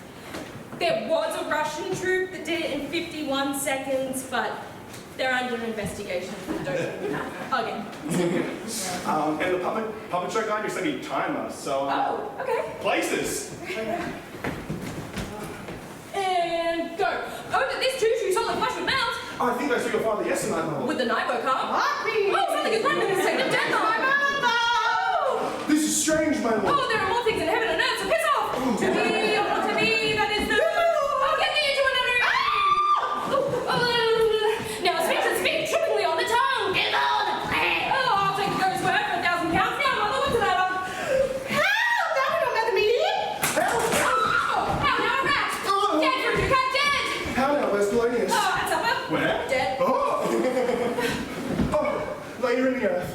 There was a Russian troupe that did it in 51 seconds, but they're under investigation. Okay. And the puppet show guide, you said he'd time us, so... Oh, okay. Places! And go. Oh, there's two solid flush with mouths. I think I saw your father yesterday, my lord. With the night work, huh? Happy. Oh, something is running in the second death. Oh! This is strange, my lord. Oh, there are more things in heaven and earth, so piss off! To be or not to be, that is no... I'll get thee into another... where's Polonius? Oh, at supper. Where? Dead. Oh! Oh, later in the earth.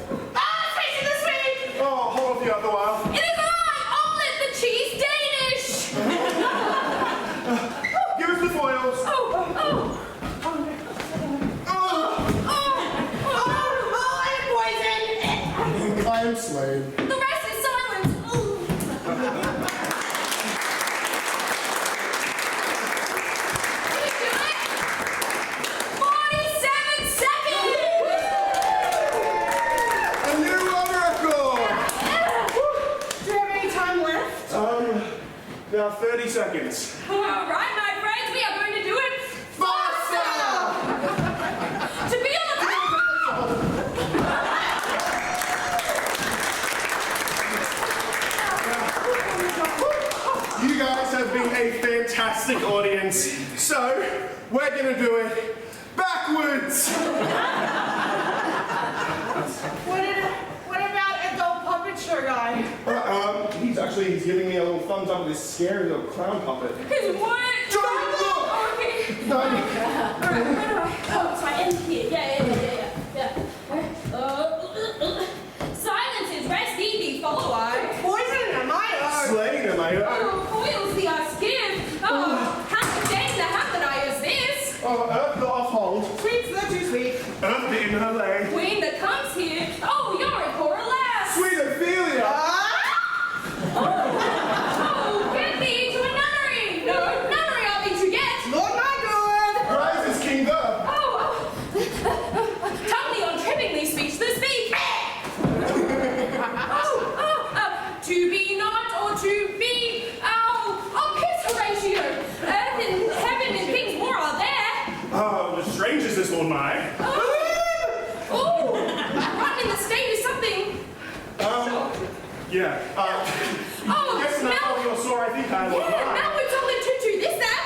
Space in the sweet! Oh, hold off the other while. It is I, Omelette the Cheese Danish! Give us the foils. I am poisoned. I am slain. The rest is silence. Did you do it? 47 seconds! A new world record! Do you have any time left? Now 30 seconds. All right, my friends, we are going to do it faster! To be on the You guys have been a fantastic audience. So, we're gonna do it backwards. What about adult puppet show guy? He's giving me a little thumbs up with this scary little clown puppet. His what? Don't look! Oh, okay. No. All right, oh, it's my end here. Yeah. Silence is rest easy, follow I. Poison am I? Slain am I? Oh, foils the I skin. Oh, how dang the heck that I is this? Oh, Earth the off hold. Sweets, they're too sweet. Earth the in her lane. Queen that comes here. Oh, you're a poor lass. Sweet Ophelia! Oh, get me to a nunnery. No, nunnery I'll be to get. Lord my good. Rise is King Dove. Tonguely on trippingly speech the speak. To be not or to be. Piss Horatio. Earth and heaven and things more are there. Oh, the strange is this, Lord my. Rotten in the state is something. Yeah. Yes, and that's all you're sore, I think I will. Yeah, Malwood's all in tutu. This, that.